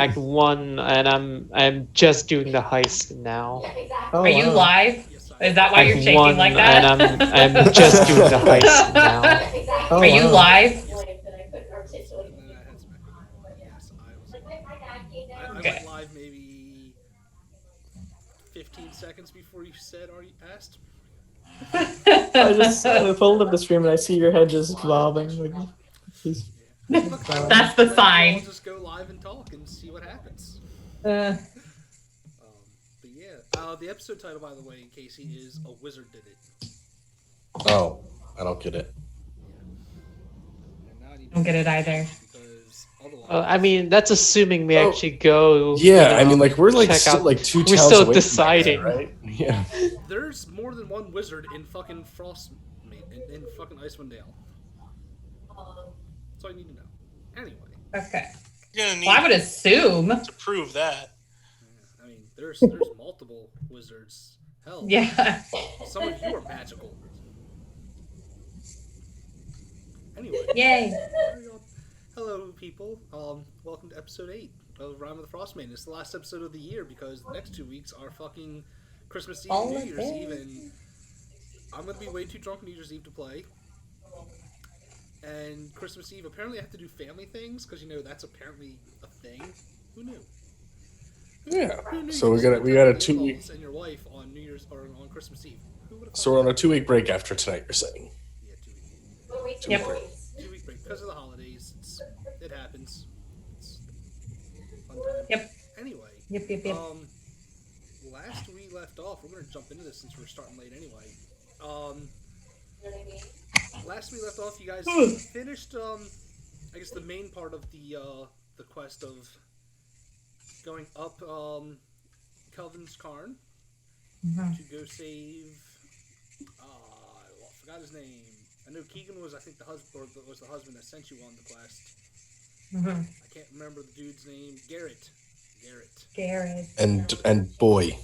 Act 1, and I'm just doing the heist now. Oh, Are you wow. live? Yes, I Is that why Act you're shaking 1, like and that? I'm just doing the heist now. Oh, Are you wow. live? and then I had some echo going on, but yes, I was live. I Okay. went live maybe 15 seconds before you said, "Are you asked?" I pulled up the stream and I see your head just bobbing. Like, he's, Yeah. Look, I was That's just the letting you all sign. just go live and talk and see what happens. Uh, But yeah, the episode title, by the way, Casey, is "A Wizard Did It." Oh, I don't get it. And now I need to don't get it either. because otherwise, I mean, that's assuming we Oh, actually go. Yeah, I mean, like we're like check still out. like 2 We're towns still away deciding. from that, right? Yeah. there's more than one wizard in fucking Frostmaiden in fucking Icewind Dale. That's all you need to know. Anyway, Okay. You're gonna need Well, I would assume. to prove that. I mean, there's multiple wizards. Hell, Yeah. some of you are magical. Anyway, Yay. hello people. Welcome to episode 8 of Rime of the Frostmaiden. It's the last episode of the year because the next 2 weeks are fucking Christmas Eve and New Year's Eve, and I'm gonna be way too drunk New Year's Eve to play. And Christmas Eve, apparently I have to do family things because that's apparently a thing. Who knew? Yeah. Who knew So you we could got spend we got a time with 2 week. in-laws and your wife on New Year's or on Christmas Eve. Who would have So we're on a 2 week break after tonight. You're saying? Yeah, 2 weeks. Yep. 2 week break because of the holidays. It happens. It's fun time. Yep. Anyway, Yep. last we left off, we're gonna jump into this since we're starting late anyway. Last we left off, you guys finished. I guess the main part of the quest of going up Kelvin's Cairn to go save. I forgot his name. I know Keegan was, I think, the husband, or was the husband that sent you on the quest. I can't remember the dude's name. Garrett. And boy,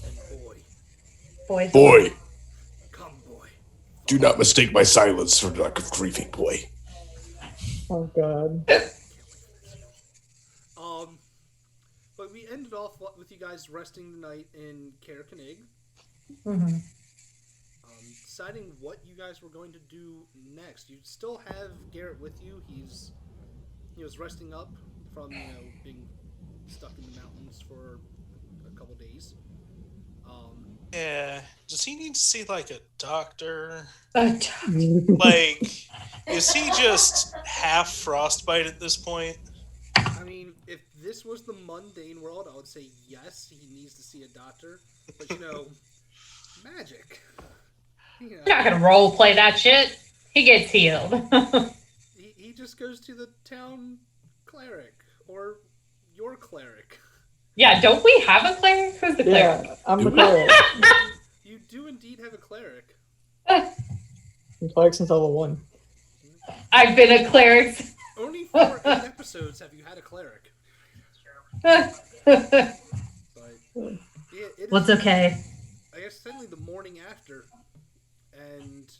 Boy. Come, boy. do not mistake my silence for lack of grieving, boy. oh, God. But we ended off with you guys resting the night in Caer Konig, deciding what you guys were going to do next. You still have Garrett with you. He was resting up from being stuck in the mountains for a couple days. Yeah. Does he need to see like a doctor? Uh, Like, is he just half frostbite at this point? I mean, if this was the mundane world, I would say yes, he needs to see a doctor. But magic. You're not gonna role play that shit. He gets healed. He just goes to the town cleric or your cleric. Yeah, don't we have a cleric? Who's the cleric? Yeah, I'm the cleric. You do indeed have a cleric. I'm cleric since level 1. I've been a cleric. Only for 8 episodes have you had a cleric. What's But it is, okay? I guess technically the morning after, and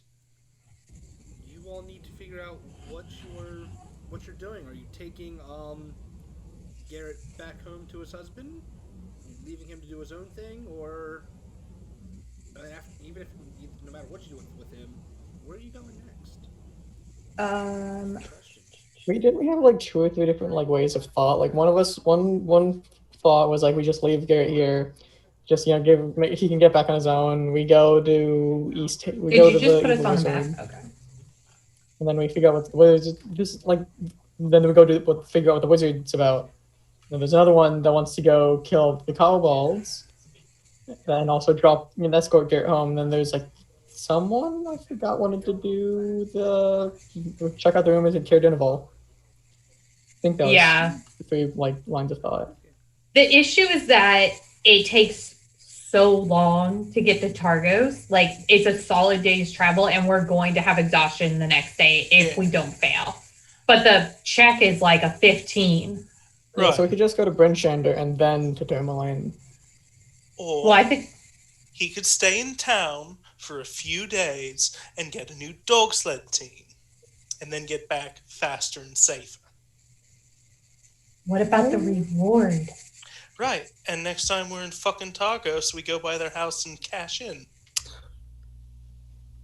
you all need to figure out what you're doing. Are you taking Garrett back home to his husband, leaving him to do his own thing, or no matter what you do with him, where are you going next? Didn't we have like 2 or 3 different like ways of thought? Like one thought was like we just leave Garrett here, just he can get back on his own. We go to East. Did you just put us on the Wizard, map? Okay. and then we figure out what the wizards just like. Then we go to figure out what the wizard's about. And there's another one that wants to go kill the kobolds, and also escort Garrett home. And then there's like someone I forgot wanted to do check out the rumors at Caer Dineval. I think that was the 3 like lines of thought. The issue is that it takes so long to get to Targos. Like, it's a solid day's travel, and we're going to have exhaustion the next day if we don't fail. But the check is like a 15. Yeah, so we could just go to Bryn Shander and then to Tourmaline. Or Well, I think he could stay in town for a few days and get a new dog sled team, and then get back faster and safer. what about the reward? Right, and next time we're in fucking Targos, we go by their house and cash in.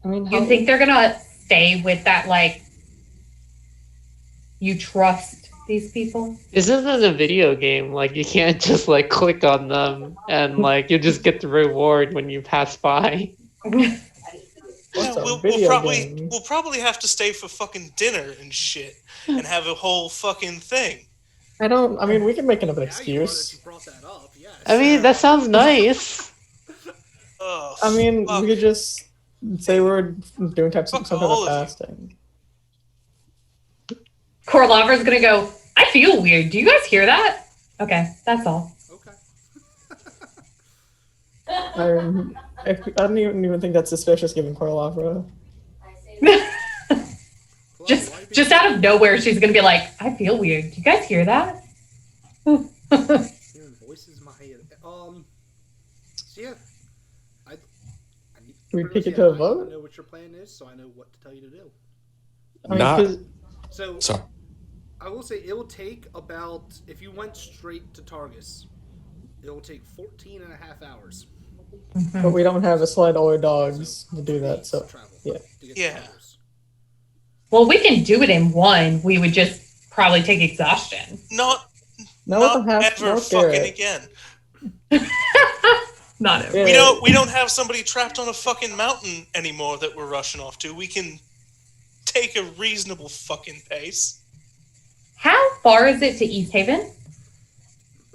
I mean, You think they're gonna stay with that, like, you trust these people? This isn't a video game. Like, you can't just like click on them and like you just get the reward when you pass by. What's a We'll video game? probably have to stay for fucking dinner and shit, and have a whole fucking thing. I mean, we can make another Now excuse. you brought that up, yes. I mean, that sounds nice. Oh, I mean, fuck. we could just say we're doing some type all of of you. fasting. Corlaver's gonna go, I feel weird. Do you guys hear that? Okay, that's all. Okay. I don't even think that's suspicious given Corlavra. just out of nowhere, she's gonna be like, I feel weird. Do you guys hear that? Hearing voices in my head. So yeah, I need. We pretty pick it much, to a I vote? know what your plan is, so I know what to tell you to do. I mean, Not- 'cause- So Sorry. I will say it will take about, if you went straight to Targus, it will take 14 and a half hours. but we don't have a sled or dogs to do that, so Travel yeah. to get Yeah. to Targus. Well, we can do it in one. We would just probably take exhaustion. Not No, half, ever no fucking Garrett. again. Not ever. Yeah. We don't have somebody trapped on a fucking mountain anymore that we're rushing off to. We can take a reasonable fucking pace. How far is it to East Haven?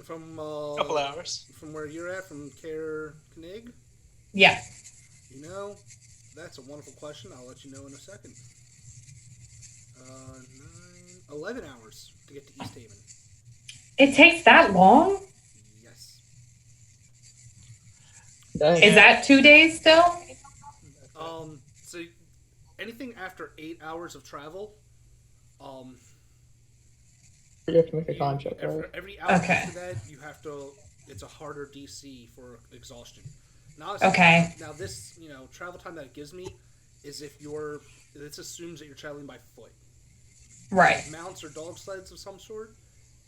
From Couple hours. from where you're at, from Care Knig, Yeah. you know, that's a wonderful question. I'll let you know in a second. 11 hours to get to East Haven. It takes that long? Yes. Dang. Is that 2 days still? So anything after 8 hours of travel, You have to make a contract, right? every hour Okay. after that, you have to. It's a harder DC for exhaustion. Now, Okay. Now this, travel time that it gives me is if you're. This assumes that you're traveling by foot. Right. Mounts or dog sleds of some sort,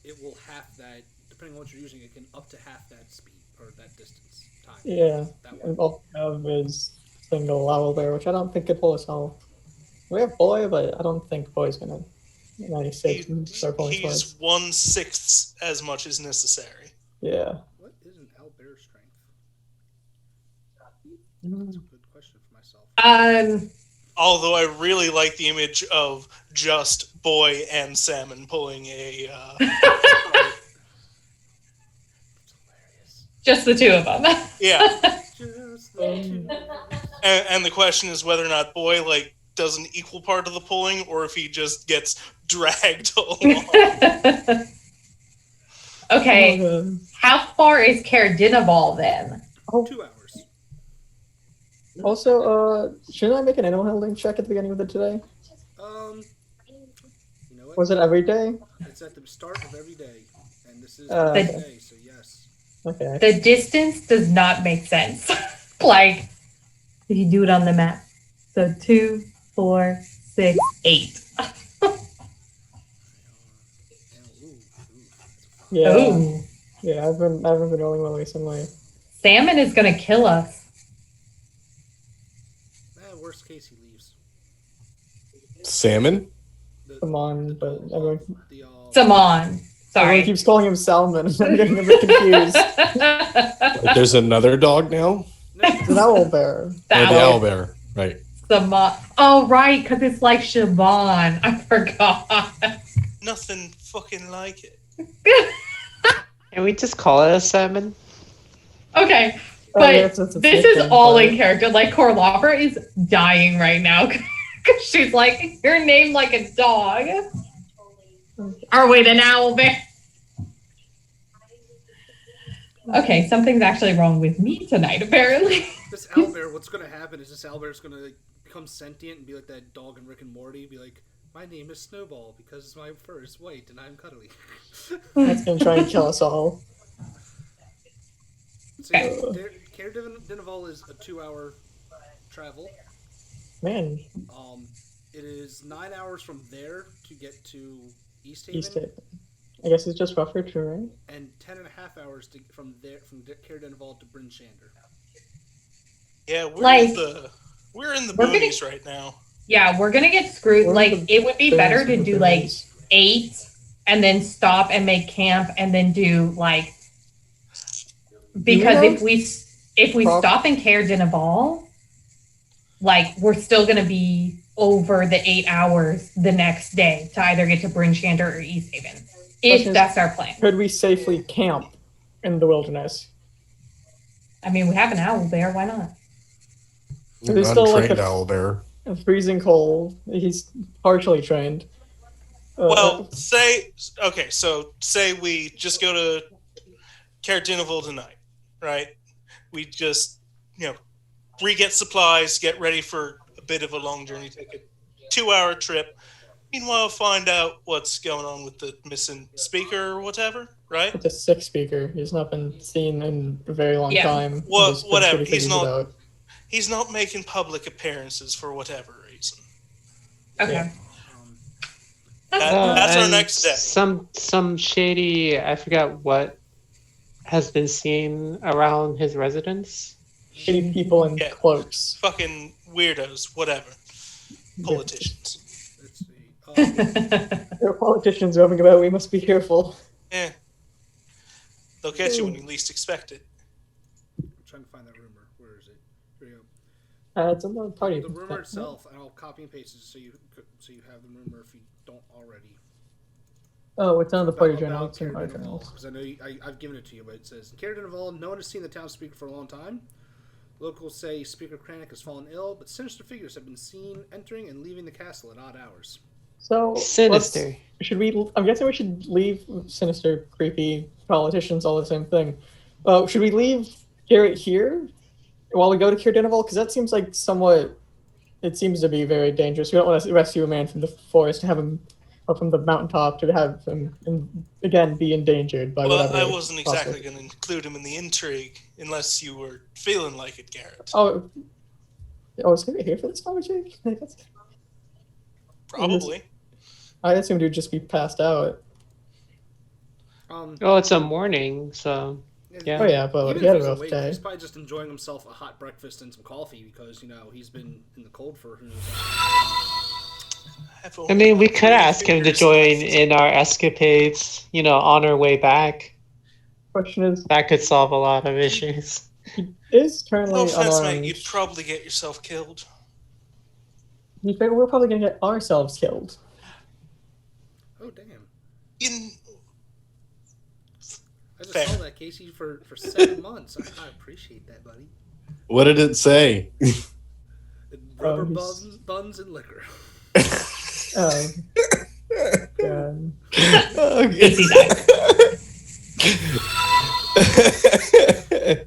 it will half that. Depending on what you're using, it can up to half that speed or that distance time. Yeah. That way. And all we have is single level there, which I don't think could pull us all. We have boy, but I don't think boy's gonna 96 and start pulling He's swords. 1/6 as much as necessary. Yeah. What is an owlbear strength? Mm. That's a good question for myself. Although I really like the image of just Boy and Salmon pulling a. It's hilarious. Just the two of them. Yeah, Just the two. and the question is whether or not Boy does an equal part of the pulling, or if he just gets dragged along. Okay. Oh, God. How far is Caerdinaval then? 2 hours. Also, shouldn't I make an animal handling check at the beginning of the today? You know what? Was it every day? It's at the start of every day, and this is Okay. the day, so yes. Okay. The distance does not make sense. Like, if you do it on the map. So 2, 4, 6, 8. And, ooh, that's a Yeah. Ooh. Yeah, I haven't been rolling well recently. Salmon is gonna kill us. worst case, he leaves. Salmon? Come on, but everyone, The, Samon. everyone Sorry. keeps calling him Salmon. I'm getting a bit confused. Like, there's another dog now? It's an owl bear. Oh, the owl bear. Right. Samon. Oh, right, because it's like Siobhan. I forgot. Nothing fucking like it. Can we just call it a salmon? Okay, Oh, but yeah, it's a this thick is thing, all but- in character. Like, Corlaver is dying right now because she's like, you're named like a dog. Or wait, an owl bear. Okay, something's actually wrong with me tonight, apparently. This owlbear, what's going to happen is this owlbear's going to become sentient and be like that dog in Rick and Morty. Be like, my name is Snowball because my fur is white and I'm cuddly. That's gonna try and kill us all. So yeah, Care Dinaval is a 2-hour travel. Man, It is 9 hours from there to get to East Haven. East Haven. I guess it's just rougher terrain. and 10.5 hours from Cairdenval to Bryn Shander. Yeah, Like, we're in the we're gonna- boonies right now. Yeah, we're gonna get screwed. We're Like, in the it would be better to do like boonies. 8 and then stop and make camp and then do like, because have if we prop- stop in Cairdenval, like we're still gonna be over the 8 hours the next day to either get to Bryn Shander or East Haven. If Question is- that's our plan. Could we safely camp in the wilderness? I mean, we have an owl bear. Why not? An There's still, like, untrained a- owlbear. Freezing cold. He's partially trained. Well, say we just go to Cairdenval tonight, right? We just, re-get supplies, get ready for a bit of a long journey, take a 2-hour trip. Meanwhile, find out what's going on with the missing speaker or whatever, right? it's a 6-speaker. He's not been seen in a very long Yeah. time. Well, He's been whatever. pretty He's figured not- out. He's not making public appearances for whatever reason. Okay. Yeah. That's our and next day. Some shady, I forgot what, has been seen around his residence. Shady people in Yeah. cloaks. Fucking weirdos, whatever. Politicians. Let's see. There are politicians roaming about. We must be careful. Yeah. They'll get you when you least expect it. I'm trying to find that rumor. Where is it? Here we go. It's in the party. The rumor itself, and I'll copy and paste it so you have the rumor if you don't already. Oh, it's on the party About journal. It's in Cairdenval, party journals. because I know I've given it to you, but it says in Cairdenval, no one has seen the town speak for a long time. Locals say Speaker Kranich has fallen ill, but sinister figures have been seen entering and leaving the castle at odd hours. So Sinister. should we? I'm guessing we should leave sinister, creepy politicians. All the same thing. Should we leave Garrett here while we go to Cairdenval? Because that seems like somewhat. It seems to be very dangerous. We don't want to rescue a man from the forest to have him, or from the mountaintop to have him, again, be endangered by Well, whatever. I wasn't exactly possible. going to include him in the intrigue unless you were feeling like it, Garrett. Oh, is Garrett here for this conversation? Probably. I assumed he'd just be passed out. Oh, it's a morning, so yeah. Oh yeah, but Even he had if a he's rough awake, day. he's probably just enjoying himself a hot breakfast and some coffee because he's been in the cold for who knows how long. I mean, we could Three ask him to fingers join left. in our escapades, on our way back. Question is, That could solve a lot of issues. he is currently No offense, unarmed. mate. You'd probably get yourself killed. We're probably gonna get ourselves killed. Oh damn! In I just Fair. saw that Casey for 7 months. I appreciate that, buddy. What did it say? Rubber he's- buns and liquor. Oh. God.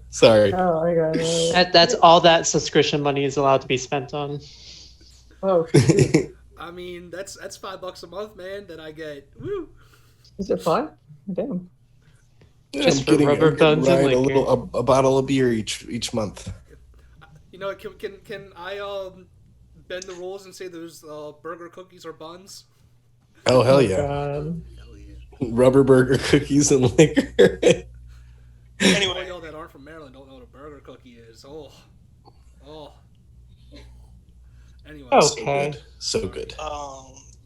Sorry. Oh, I got it. That's all that subscription money is allowed to be spent on. Oh, shoot. I mean, that's $5 a month, man. That I get. Woo! Is it fine? Damn. Just I'm for getting, rubber I'm getting buns and Ryan liquor. a bottle of beer each month. You know, can I bend the rules and say those burger cookies or buns? Oh hell Oh, yeah! God. Hell yeah! Rubber burger, cookies, and liquor. All anyway, y'all that aren't from Maryland don't know what a burger cookie is. Oh. Anyway. Oh. So Okay. good. So good.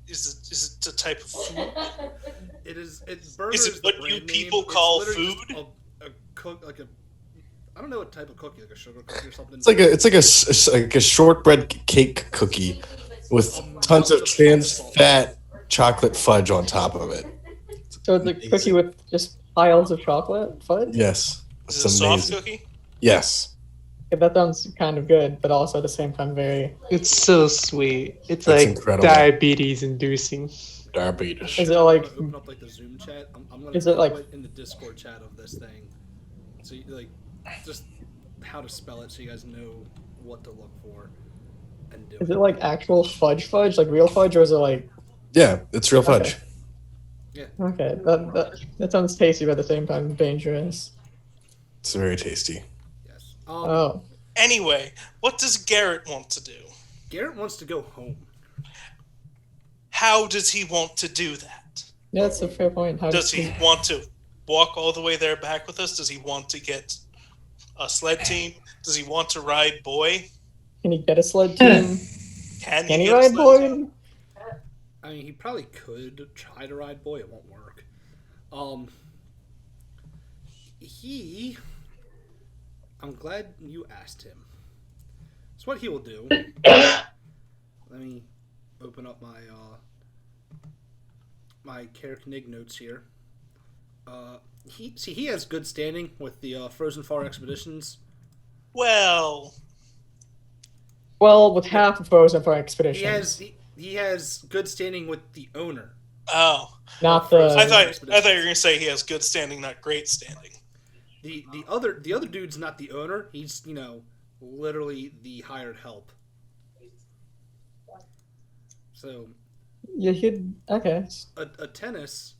is it a type of food? It's burger. Is it the what you brand people name. call It's literally just food? A cook like a. I don't know what type of cookie, like a sugar cookie or something. It's like a shortbread cake cookie with tons of trans fat chocolate fudge on top of it. So it's a cookie with just piles of chocolate fudge? Yes, Is it's it a soft amazing. cookie? Yes, Yeah, that sounds kind of good, but also at the same time very... It's so sweet. It's That's like incredible. diabetes inducing. diabetes. Is it I'm like... gonna open up like the Zoom chat. I'm gonna Is it like- put it in the Discord chat of this thing. So you, like, just how to spell it so you guys know what to look for and do. Is it like actual fudge, like real fudge, or is it like... Yeah, it's real fudge. Okay, that sounds tasty, but at the same time dangerous. It's very tasty. Yes. Oh. Anyway, what does Garrett want to do? Garrett wants to go home. How does he want to do that? Yeah, that's a fair point. How Does he want to walk all the way there back with us? Does he want to get a sled team? Does he want to ride Boy? Can he get a sled team? Can Can he get a ride sled team? Boy? I mean, he probably could try to ride Boy. It won't work. I'm glad you asked him. So what he will do. Let me open up my my Kerknig notes here. He has good standing with the Frozen Far expeditions. Well, With half of Frozen for expeditions. He has good standing with the owner. oh, Not Frozen I the. thought expeditions. you were gonna say he has good standing, not great standing. The other dude's not the owner. He's literally the hired help. So You could. Okay. a tennis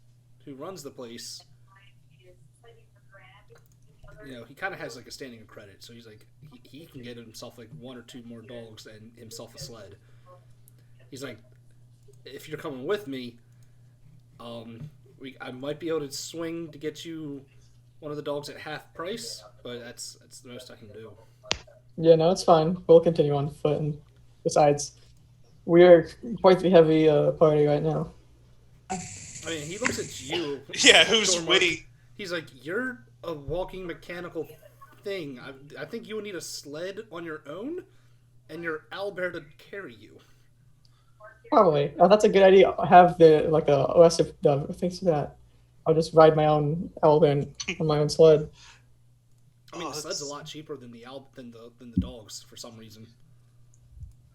who runs the place, he kind of has like a standing of credit. So he's like he can get himself like one or two more dogs and himself a sled. He's like, if you're coming with me, I might be able to swing to get you one of the dogs at half price, but that's the most I can do. Yeah, no, it's fine. We'll continue on foot. And besides, we are quite the heavy party right now. I mean, he looks at you. Yeah, who's Dormark. witty? He's like, you're a walking mechanical thing. I think you would need a sled on your own, and your owlbear to carry you. Probably. Oh, that's a good idea. I have the OS of thanks for that. I'll just ride my own owlbear on my own sled. I mean, the sled's a lot cheaper than the dogs for some reason.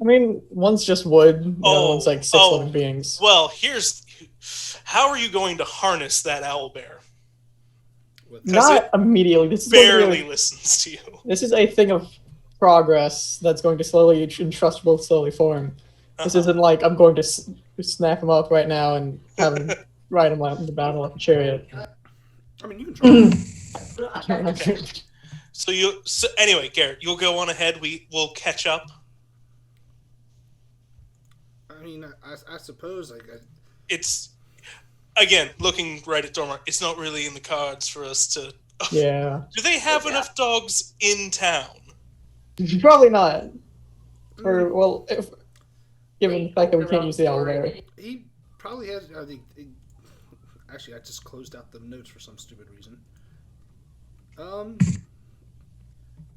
I mean, one's just wood. The other one's like six living beings. Well, how are you going to harness that owlbear? Not immediately. This is Barely listens to you. This is a thing of progress that's going to slowly slowly form. This isn't like I'm going to snap him up right now and have him ride him out in the battle like a chariot. I mean, you can try. Okay. So anyway, Garrett, you'll go on ahead. We'll catch up. I mean, I suppose It's again looking right at Dormar. It's not really in the cards for us to. Yeah. Do they have enough dogs in town? Probably not. Or given the fact that we can't use the owlbear. He probably has. Actually, I just closed out the notes for some stupid reason.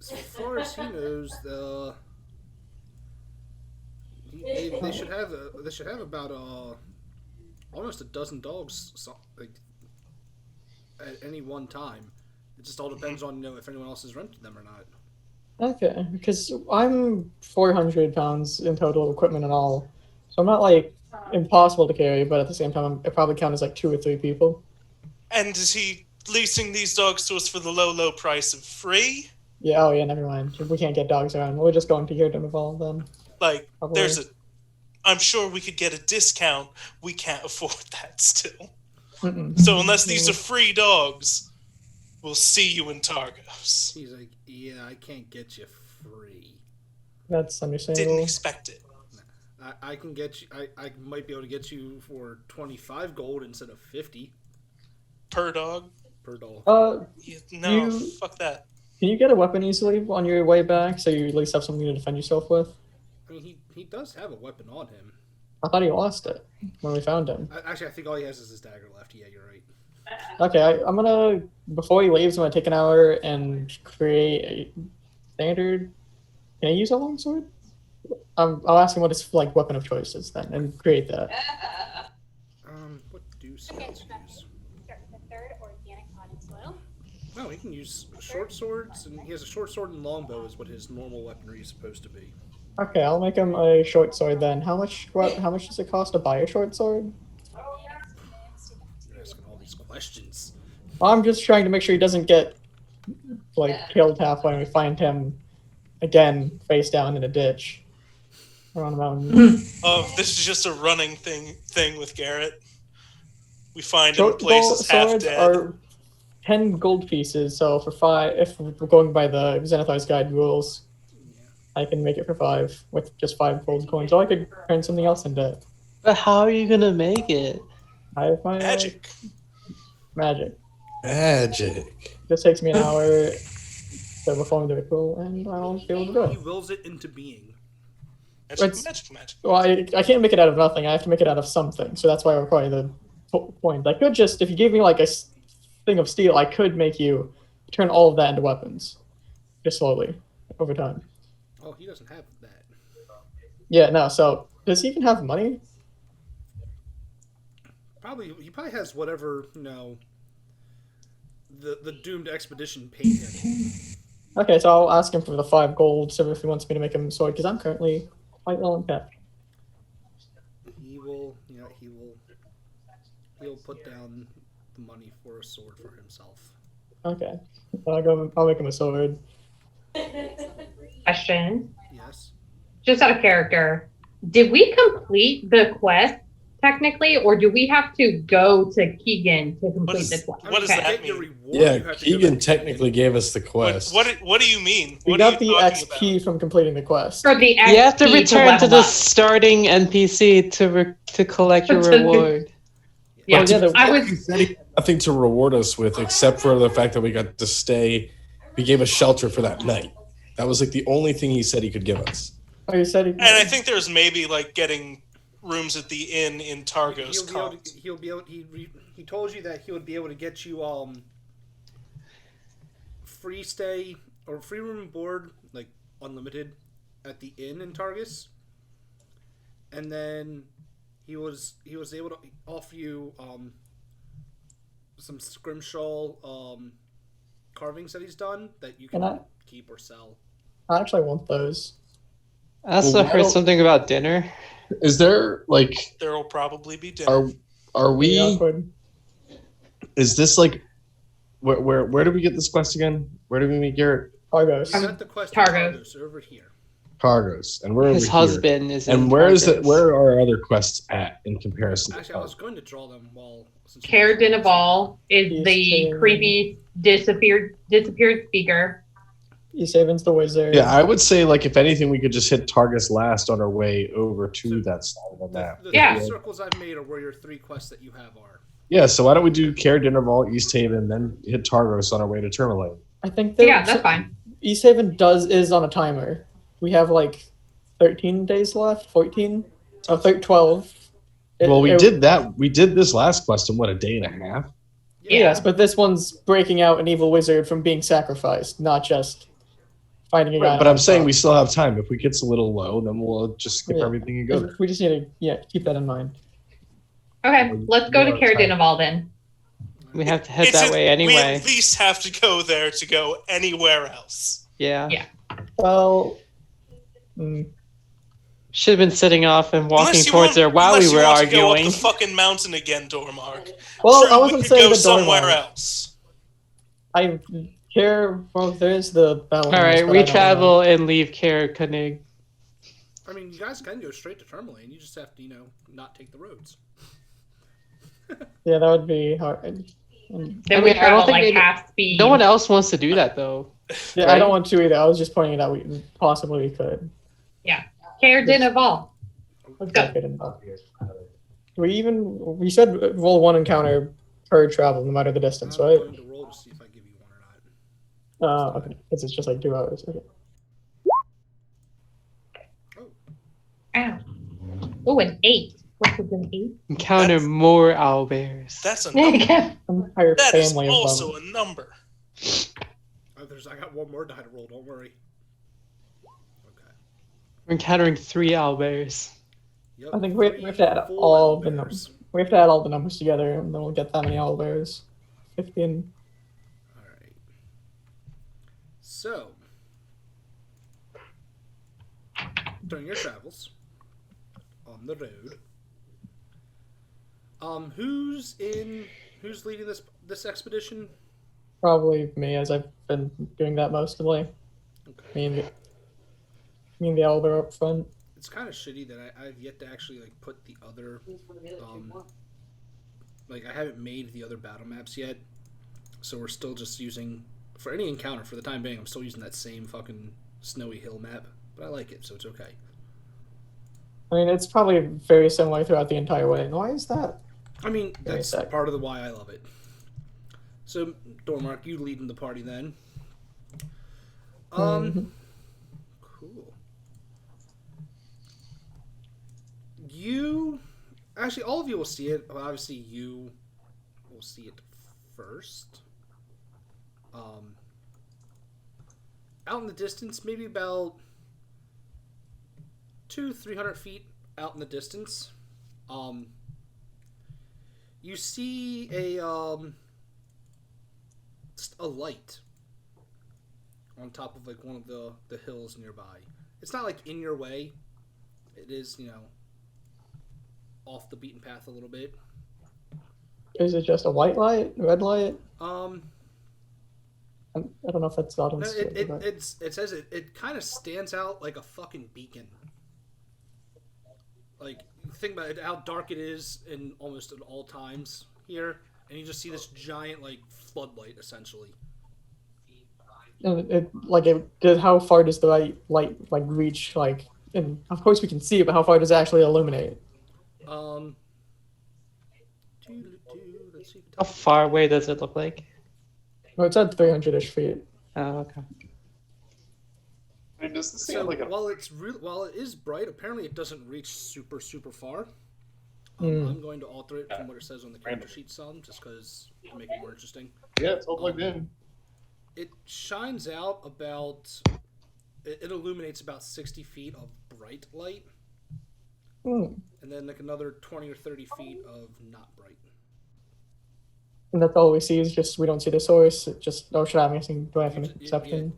As far as he knows, they should have about almost a dozen dogs at any one time. It just all depends on if anyone else has rented them or not. Okay, because I'm 400 pounds in total equipment and all, so I'm not like impossible to carry, but at the same time, I probably count as like 2 or 3 people. And is he leasing these dogs to us for the low price of free? Yeah. Oh, yeah. Never mind. We can't get dogs around. We're just going to Kingdom of All then. Like, Probably. I'm sure we could get a discount. We can't afford that still. Mm-mm. So unless these are free dogs, we'll see you in Targos. He's like, yeah, I can't get you free. That's Didn't understandable. expect it. I can get you. I might be able to get you for 25 gold instead of 50 Per dog? per dog. Fuck that. Can you get a weapon easily on your way back, so you at least have something to defend yourself with? I mean, he does have a weapon on him. I thought he lost it when we found him. Actually, I think all he has is his dagger left. Yeah, you're right. Okay, I'm gonna, before he leaves, I'm gonna take an hour and create a standard. Can I use a longsword? I'll ask him what his weapon of choice is then, and create that. What do swords use? No, he can use short swords, and he has a short sword and longbow is what his normal weaponry is supposed to be. Okay, I'll make him a short sword then. How much does it cost to buy a short sword? You're asking all these questions. I'm just trying to make sure he doesn't get killed halfway when we find him again face down in a ditch around a mountain. This is just a running thing with Garrett. We find him Short in places half swords dead. are 10 gold pieces, so for 5, if we're going by the Xenothar's Guide rules, I can make it for 5 with just 5 gold coins. Or I could turn something else into it. But how are you gonna make it? I have my Magic. magic. Magic. This takes me an hour to perform the ritual, and I'll be able to do He it. wills it into being. Magic. Well, I can't make it out of nothing. I have to make it out of something. So that's why I require the point. I could just, if you gave me like a thing of steel, I could make you turn all of that into weapons, just slowly over time. Oh, he doesn't have that. Yeah, no. So does he even have money? He probably has whatever the doomed expedition paid him. Okay, so I'll ask him for the 5 gold. So if he wants me to make him a sword, because I'm currently quite low in cash. He'll put down the money for a sword for himself. Okay, I'll make him a sword. Question. Yes. Just out of character, did we complete the quest technically, or do we have to go to Keegan to complete the quest? What does Okay. that Get your mean? reward, Yeah, you have to go Keegan to technically gave us the quest. What do you mean? We What got are the you talking XP about? from completing the quest. For the XP You have to return to level the up. starting NPC to collect your reward. Yeah, Oh, yeah, I He was. said he had nothing to reward us with except for the fact that we got to stay. He gave us shelter for that night. That was like the only thing he said he could give us. Oh, you said he. And I think there's maybe like getting rooms at the inn in Targos. He told you that he would be able to get you free stay or free room and board, like unlimited, at the inn in Targus. And then he was able to offer you some scrimshaw carvings that he's done that you can keep or sell. I actually want those. I also heard something about dinner. Is there like There will probably be dinner. are we? Awkward. Is this like where did we get this quest again? Where did we meet Garrett? Argos. You got the quest Targos. Targos over here. Targos, and we're His over here. husband is. And in where is it? Targos. Where are our other quests at in comparison? to Actually, I was going to draw them since Care Dinaval is He's the saying- creepy disappeared speaker. Esaven's the wizard. Yeah, I would say like if anything, we could just hit Targus last on our way over to that side of the map. The Yeah. three circles I've made are where your 3 quests that you have are. Yeah, so why don't we do Care Dinnerval, East Haven, then hit Targos on our way to Tourmaline? I think Yeah, that's fine. Easthaven is on a timer. We have like 13 days left, 14, 12. Well, we did that. We did this last quest in what, a day and a half? Yes, but this one's breaking out an evil wizard from being sacrificed, not just finding a guy. But I'm saying we still have time. If we gets a little low, then we'll just skip Yeah. everything and go there. We just need to keep that in mind. Okay, let's go to More Care time. Dinaval then. We have to head that way We anyway. at least have to go there to go anywhere else. Yeah. Yeah. Well, Should have been sitting off and walking Unless you towards want- there while unless we you were want to go up arguing. the fucking mountain again, Dormark. well, True, I we wasn't could saying go the somewhere Dormark. else. I care. Well, there's the battle. All right, but we I don't travel and leave Care Koenig. I mean, you guys can go straight to Tourmaline. You just have to, not take the roads. know. Yeah, that would be hard. Then I we mean, I don't travel think like it- half speed. No one else wants to do that though. Yeah, I don't want to either. I was just pointing it out. We possibly could. Care Dinaval. Let's go. Get involved. We said roll 1 encounter per travel, no matter the distance, I'm right? going to roll to see if I give you one or not. Okay. It's just like 2 hours. Okay. Ow. Oh, an 8. What was an 8? Encounter That's- more owlbears. That's a number. Entire That is family of also them. a number. I got one more die to roll. Don't worry. Okay. We're encountering 3 owlbears. Yep, I think we have to add full all the owlbears. numbers. We have to add all the numbers together, and then we'll get that many owlbears. 15. All right. So, during your travels on the road, who's leading this expedition? Probably me, as I've been doing that mostly. Okay. Me and the owlbear up front. It's kind of shitty that I've yet to actually put the other I haven't made the other battle maps yet, so we're still just using for any encounter for the time being. I'm still using that same fucking snowy hill map, but I like it, so it's okay. I mean, it's probably very similar throughout the entire way. Why is that? I mean, that's Very sick. part of the why I love it. So, Dormark, you lead in the party then. Mhm. Cool. You, actually, all of you will see it. Well, obviously, you will see it first. Out in the distance, maybe about 200-300 feet out in the distance, you see a light on top of like one of the hills nearby. It's not like in your way. It is, off the beaten path a little bit. Is it just a white light, red light? I don't know if that's not No, understood. it says it kind of stands out like a fucking beacon. Like, think about it, how dark it is in almost at all times here, and you just see this giant like floodlight essentially. How far does the light like reach? Like, and of course we can see it, but how far does it actually illuminate? Let's see if it How far away does it look like? Well, it's at 300-ish feet. Oh, okay. It doesn't So while it is bright, apparently it doesn't reach super far. I'm going to alter it from what it says on the character sheet some, just because to make it more interesting. Yeah, it's all plugged in. It shines out about. It illuminates about 60 feet of bright light, Hmm. and then like another 20 or 30 feet of not bright. And that's all we see is just we don't see the source. It just should I have anything? Do I have You any ju- perception?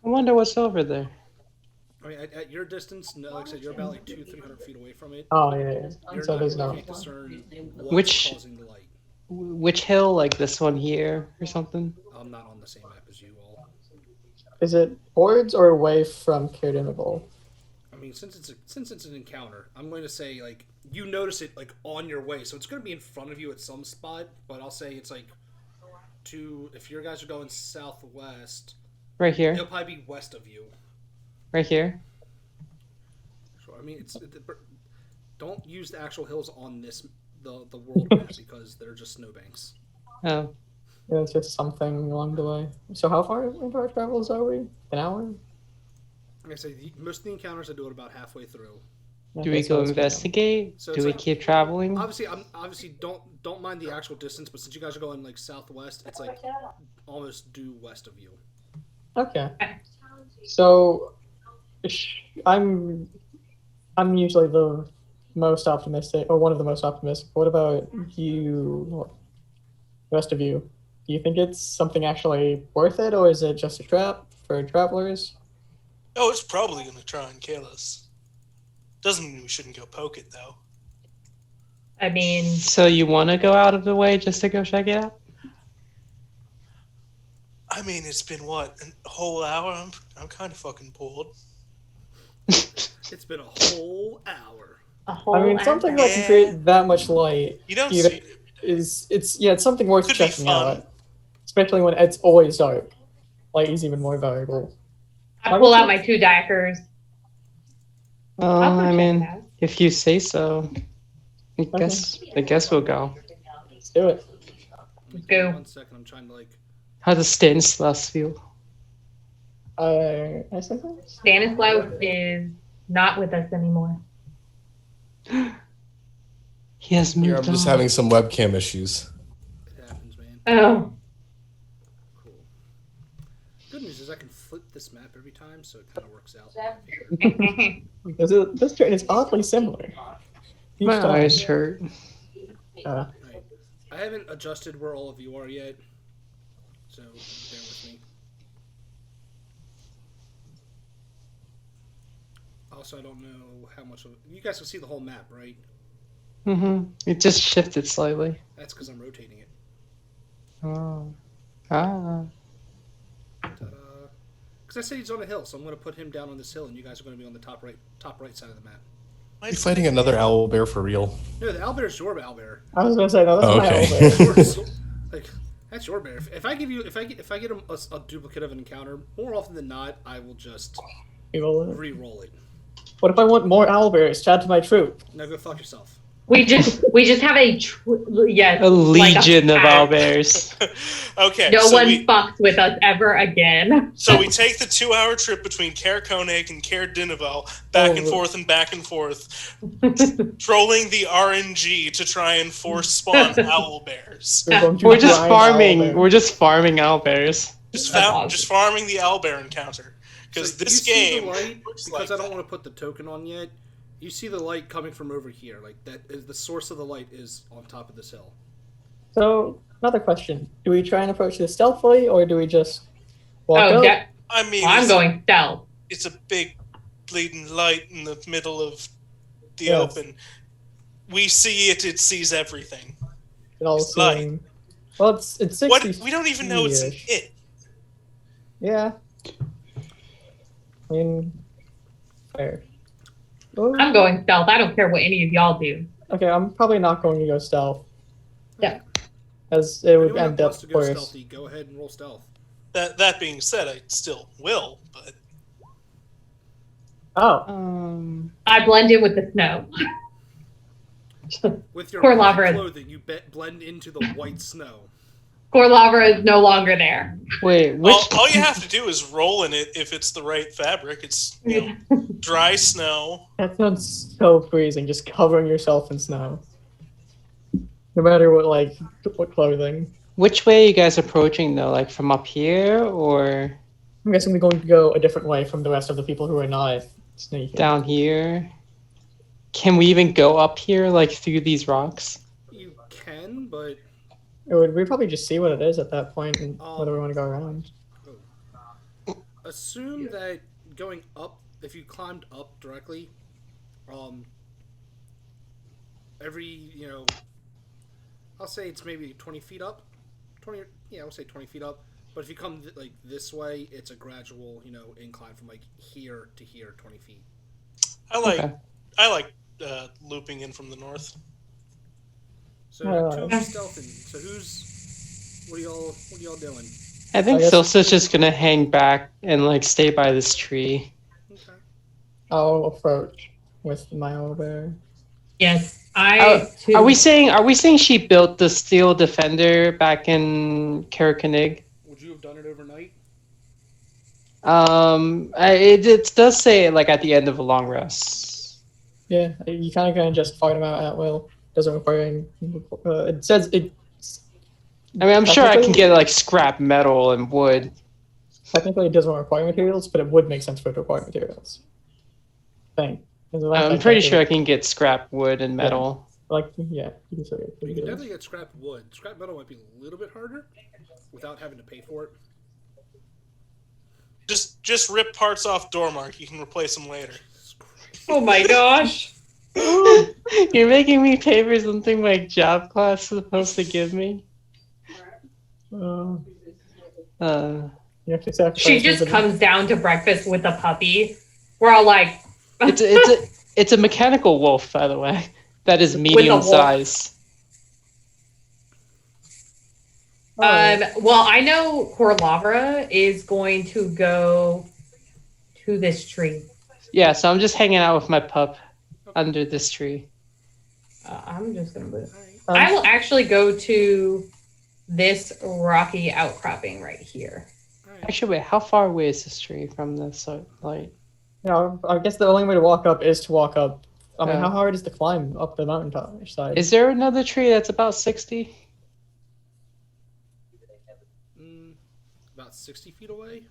I wonder what's over there. I mean, at your distance, no, like I said, you're about like 200-300 feet away from it. Oh yeah. You're So not there's you no. can't discern what's Which- causing the light. Which hill? Like this one here or something? I'm not on the same map as you all. Is it towards or away from Cairdenable? I mean, since it's an encounter, I'm going to say like you notice it like on your way, so it's going to be in front of you at some spot. But I'll say it's like if your guys are going southwest, Right here. it'll probably be west of you. Right here. So I mean, don't use the actual hills on the world map because they're just snowbanks. Oh, Yeah, it's just something along the way. So how far into our travels are we? An hour? Like I say, most of the encounters I do it about halfway through. Yeah, do we that's go what it's gonna be. investigate? So Do it's we like- keep traveling? Obviously don't mind the actual distance, but since you guys are going like southwest, it's like almost due west of you. Okay. So I'm usually the most optimistic, or one of the most optimistic. What about you, the rest of you? Do you think it's something actually worth it, or is it just a trap for travelers? Oh, it's probably going to try and kill us. Doesn't mean we shouldn't go poke it, though. I mean, So you want to go out of the way just to go check it out? I mean, it's been, what, a whole hour? I'm kind of fucking bored. It's been a whole hour. a whole. I mean, something that can Yeah. create that much light You don't You see it. it's something worth Could be checking fun. out, especially when it's always dark. Light is even more valuable. I pull out my 2 daggers. Well, I'll go I check mean, it out. if you say so, I guess we'll go. Let's do it. Give me Go. 1 second. I'm trying to like. How does Stanislaus feel? I say that? Stanislaus is not with us anymore. He has moved Here, I'm just on. having some webcam issues. It happens, man. Oh, Cool. Good news is I can flip this map every time, so it kind of works out. This train is oddly similar. Each My time. eyes hurt. Uh, Right. I haven't adjusted where all of you are yet, so bear with me. Also, I don't know how much of you guys can see the whole map, right? It just shifted slightly. That's because I'm rotating it. Oh. Ah. Ta-da! Because I said he's on a hill, so I'm going to put him down on this hill, and you guys are going to be on the top right side of the map. Are you fighting another owl bear for real? No, the owlbear's your owlbear. I was gonna say no, that's Oh, my okay. owlbear. Yours. Like that's your bear. If I get a duplicate of an encounter, more often than not, I will just We will, re-roll it. What if I want more owlbears? Chat to my troop. Now go fuck yourself. We just have a A legion of pack. owlbears. Okay, No so one we fucks with us ever again. so we take the 2-hour trip between Caer Konig and Caer Dineval back and forth and back and forth, trolling the RNG to try and force spawn owlbears. We're just farming. Owlbear. We're just farming owlbears. Just That's awesome. just farming the owlbear encounter because So this you see game the light, looks because like I don't that. want to put the token on yet. You see the light coming from over here. Like that is the source of the light is on top of this hill. So, another question. Do we try and approach this stealthily, or do we just walk up? Yeah. I mean, I'm going stealth. it's a big bleeding light in the middle of the Yes. open. We see it; it sees everything. It all It's light. seem... Well, it's 60 What? We don't even know it's an feet-ish. it. Yeah. I mean, fair. Oh, I'm going stealth. I don't care what any of y'all do. okay, I'm probably not going to go stealth. Yeah. As it would Anyone end that up wants to go worse. stealthy, go ahead and roll stealth. That being said, I still will, but Oh, I blend in with the snow. With your Poor black Lavra. clothing, you blend into the white snow. Core lava is no longer there. Wait, which? all you have to do is roll in it if it's the right fabric. It's dry snow. that sounds so freezing, just covering yourself in snow. No matter what clothing. Which way are you guys approaching though? Like from up here or I'm guessing we're going to go a different way from the rest of the people who are not sneaking. down here? Can we even go up here, like through these rocks? You can, but We probably just see what it is at that point and whether we want to go around. assume that going up, if you climbed up directly, every I'll say it's maybe 20 feet up. 20, yeah, I'll say 20 feet up. But if you come like this way, it's a gradual, incline from like here to here, 20 feet. I like looping in from the north. So two of you stealthing. So what are y'all doing? I think I guess- Silsa's just gonna hang back and like stay by this tree. Okay. I'll approach with my owlbear. Yes, Are we saying she built the steel defender back in Karakonig? Would you have done it overnight? It does say like at the end of a long rest. Yeah, you kind of just fight them out at will. Doesn't require any. It says it. I mean, I'm sure I can Technically- get like scrap metal and wood. Technically, it doesn't require materials, but it would make sense for it to require materials. Thing. I'm pretty sure I can get scrap wood and metal. Yeah, you can say it. You can definitely get scrap wood. Scrap metal might be a little bit harder without having to pay for it. Just rip parts off Dormark. You can replace them later. Oh my gosh. You're making me pay for something my job class is supposed to give me. You have to sacrifice. She just something. comes down to breakfast with a puppy. We're all like, It's a mechanical wolf, by the way. That is medium wolf. size. well, I know Corlavra is going to go to this tree. Yeah, so I'm just hanging out with my pup under this tree. I'm just going to move. Um, I will actually go to this rocky outcropping right here. Actually, wait, how far away is this tree from the light? I guess the only way to walk up is to walk up. I mean, Yeah. how hard is the climb up the mountaintop side? Is there another tree that's about 60? About 60 feet away.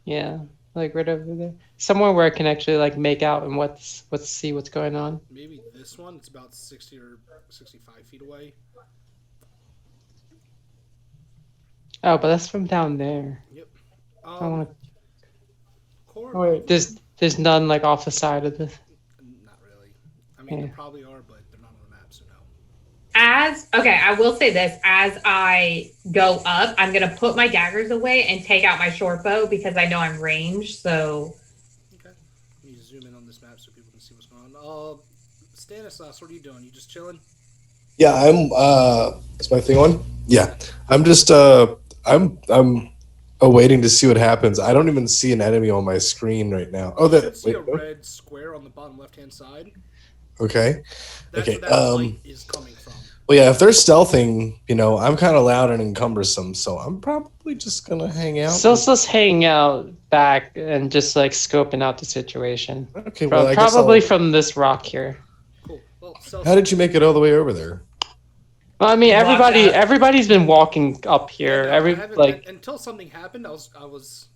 Yeah, like right over there. Somewhere where I can actually like make out and see what's going on. Maybe this one. It's about 60 or 65 feet away. Oh, but that's from down there. Yep. I don't wanna, Core, Oh, wait. there's none like off the side of the. Not really. I mean, Yeah. there probably are, but they're not on the map, so no. I will say this, as I go up, I'm going to put my daggers away and take out my short bow because I know I'm ranged, so... Okay. Let me zoom in on this map so people can see what's going on. Stanislaus, what are you doing? You just chilling? Yeah, is my thing on? Yeah. I'm just I'm awaiting to see what happens. I don't even see an enemy on my screen right now. Oh, You should that see wait, a what? red square on the bottom left-hand side. Okay. That's Okay, where that light is coming from. Well, yeah, if they're stealthing, I'm kind of loud and encumbersome, so I'm probably just gonna hang out. So let's just hang out back and just like scoping out the situation. Okay, well, I guess Probably I'll. from this rock here. Cool. Well, so How did you make it all the way over there? Well, I mean, Walked out. everybody's been walking up here. no, I Every haven't, like until something happened. I was.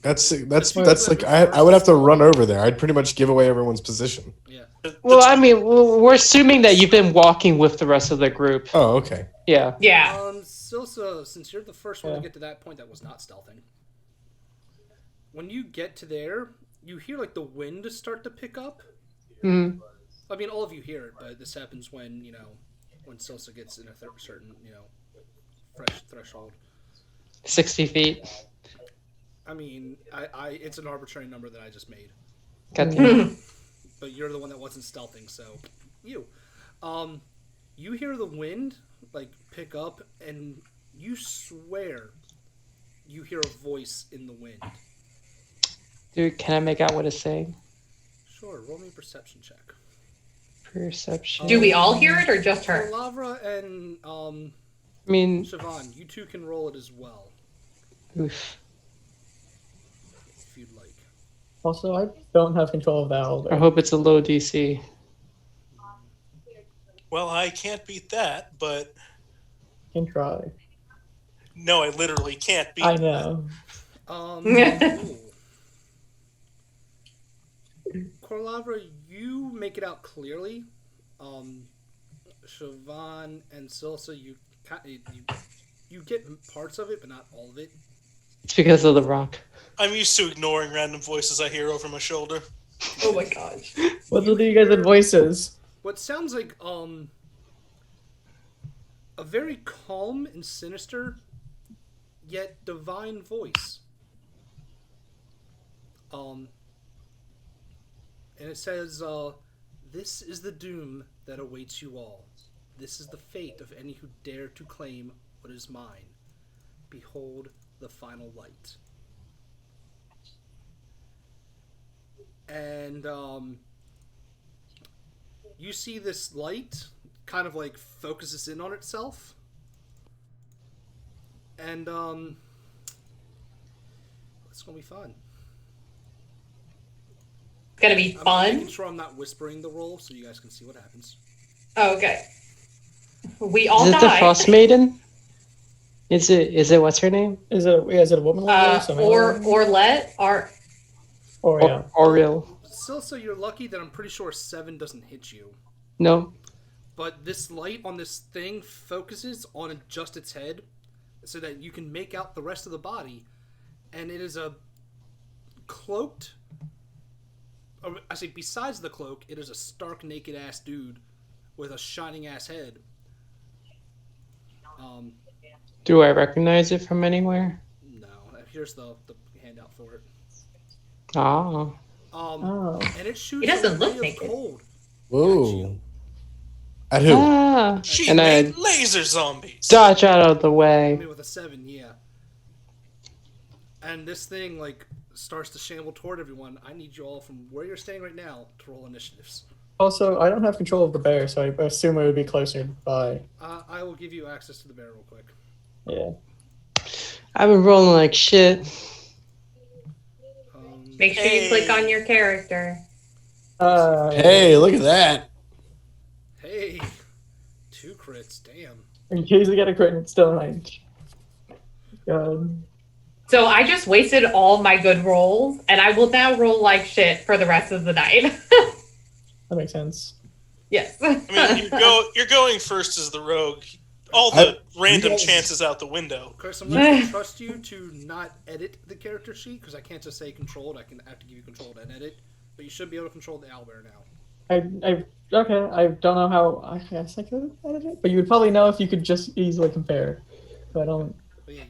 That's two like people I would have to first- run over there. I'd pretty much give away everyone's position. Yeah. Well, I mean, we're assuming that you've been walking with the rest of the group. Oh, okay. Yeah. Yeah. Silsa, since you're the first one Yeah. to get to that point, that was not stealthing. When you get to there, you hear like the wind start to pick up. Mhm. I mean, all of you hear it, but this happens when when Silsa gets in a certain fresh threshold. 60 feet. I mean, it's an arbitrary number that I just made, Goddamn. but you're the one that wasn't stealthing, so you hear the wind like pick up, and you swear you hear a voice in the wind. Dude, can I make out what it's saying? Sure, roll me a perception check. Perception. Do we all hear it or just her? Lavra and I mean, Siobhan, you two can roll it as well oof. if you'd like. Also, I don't have control of that older. I hope it's a low DC. Well, I can't beat that, but Can try. no, I literally can't beat I that. know. Cool. Corlavra, you make it out clearly. Siobhan and Silsa, you get parts of it, but not all of it. It's because of the rock. I'm used to ignoring random voices I hear over my shoulder. Oh my gosh. What do you guys in voices? What sounds like a very calm and sinister, yet divine voice. And it says, "This is the doom that awaits you all. This is the fate of any who dare to claim what is mine. Behold the final light." And you see this light kind of like focuses in on itself, and it's gonna be fun. It's gonna be I'm fun. making sure I'm not whispering the roll so you guys can see what happens. Oh, okay. We all Is it the die. Frostmaiden? Is it what's her name? Is it a woman voice? Orlet, Or yeah. Oriel. Still, so you're lucky that I'm pretty sure 7 doesn't hit you. No. But this light on this thing focuses on just its head so that you can make out the rest of the body. And it is a cloaked... I say, besides the cloak, it is a stark naked ass dude with a shining ass head. Do I recognize it from anywhere? No. Here's the handout for it. Ah. And it shoots He doesn't a look ray of naked. cold. Whoa. At who? Ah. She And made I laser zombies. dodge out of the I way. mean, with a 7, yeah. And this thing, like, starts to shamble toward everyone. I need you all from where you're staying right now to roll initiatives. Also, I don't have control of the bear, so I assume it would be closer by. I will give you access to the bear real quick. Yeah. I've been rolling like shit. make sure you click on your character. Hey, look at that. Hey, 2 crits, damn. In case we get a crit, it's still range. God. So I just wasted all my good rolls, and I will now roll like shit for the rest of the night. That makes sense. Yes. I mean, you're going first as the rogue. All the random guys- chances out the window. Chris, I'm going to trust you to not edit the character sheet, because I can't just say controlled. I have to give you controlled and edit. But you should be able to control the owlbear now. Okay, I don't know how. I guess I could edit it, but you would probably know if you could just easily compare. So I don't. But yeah,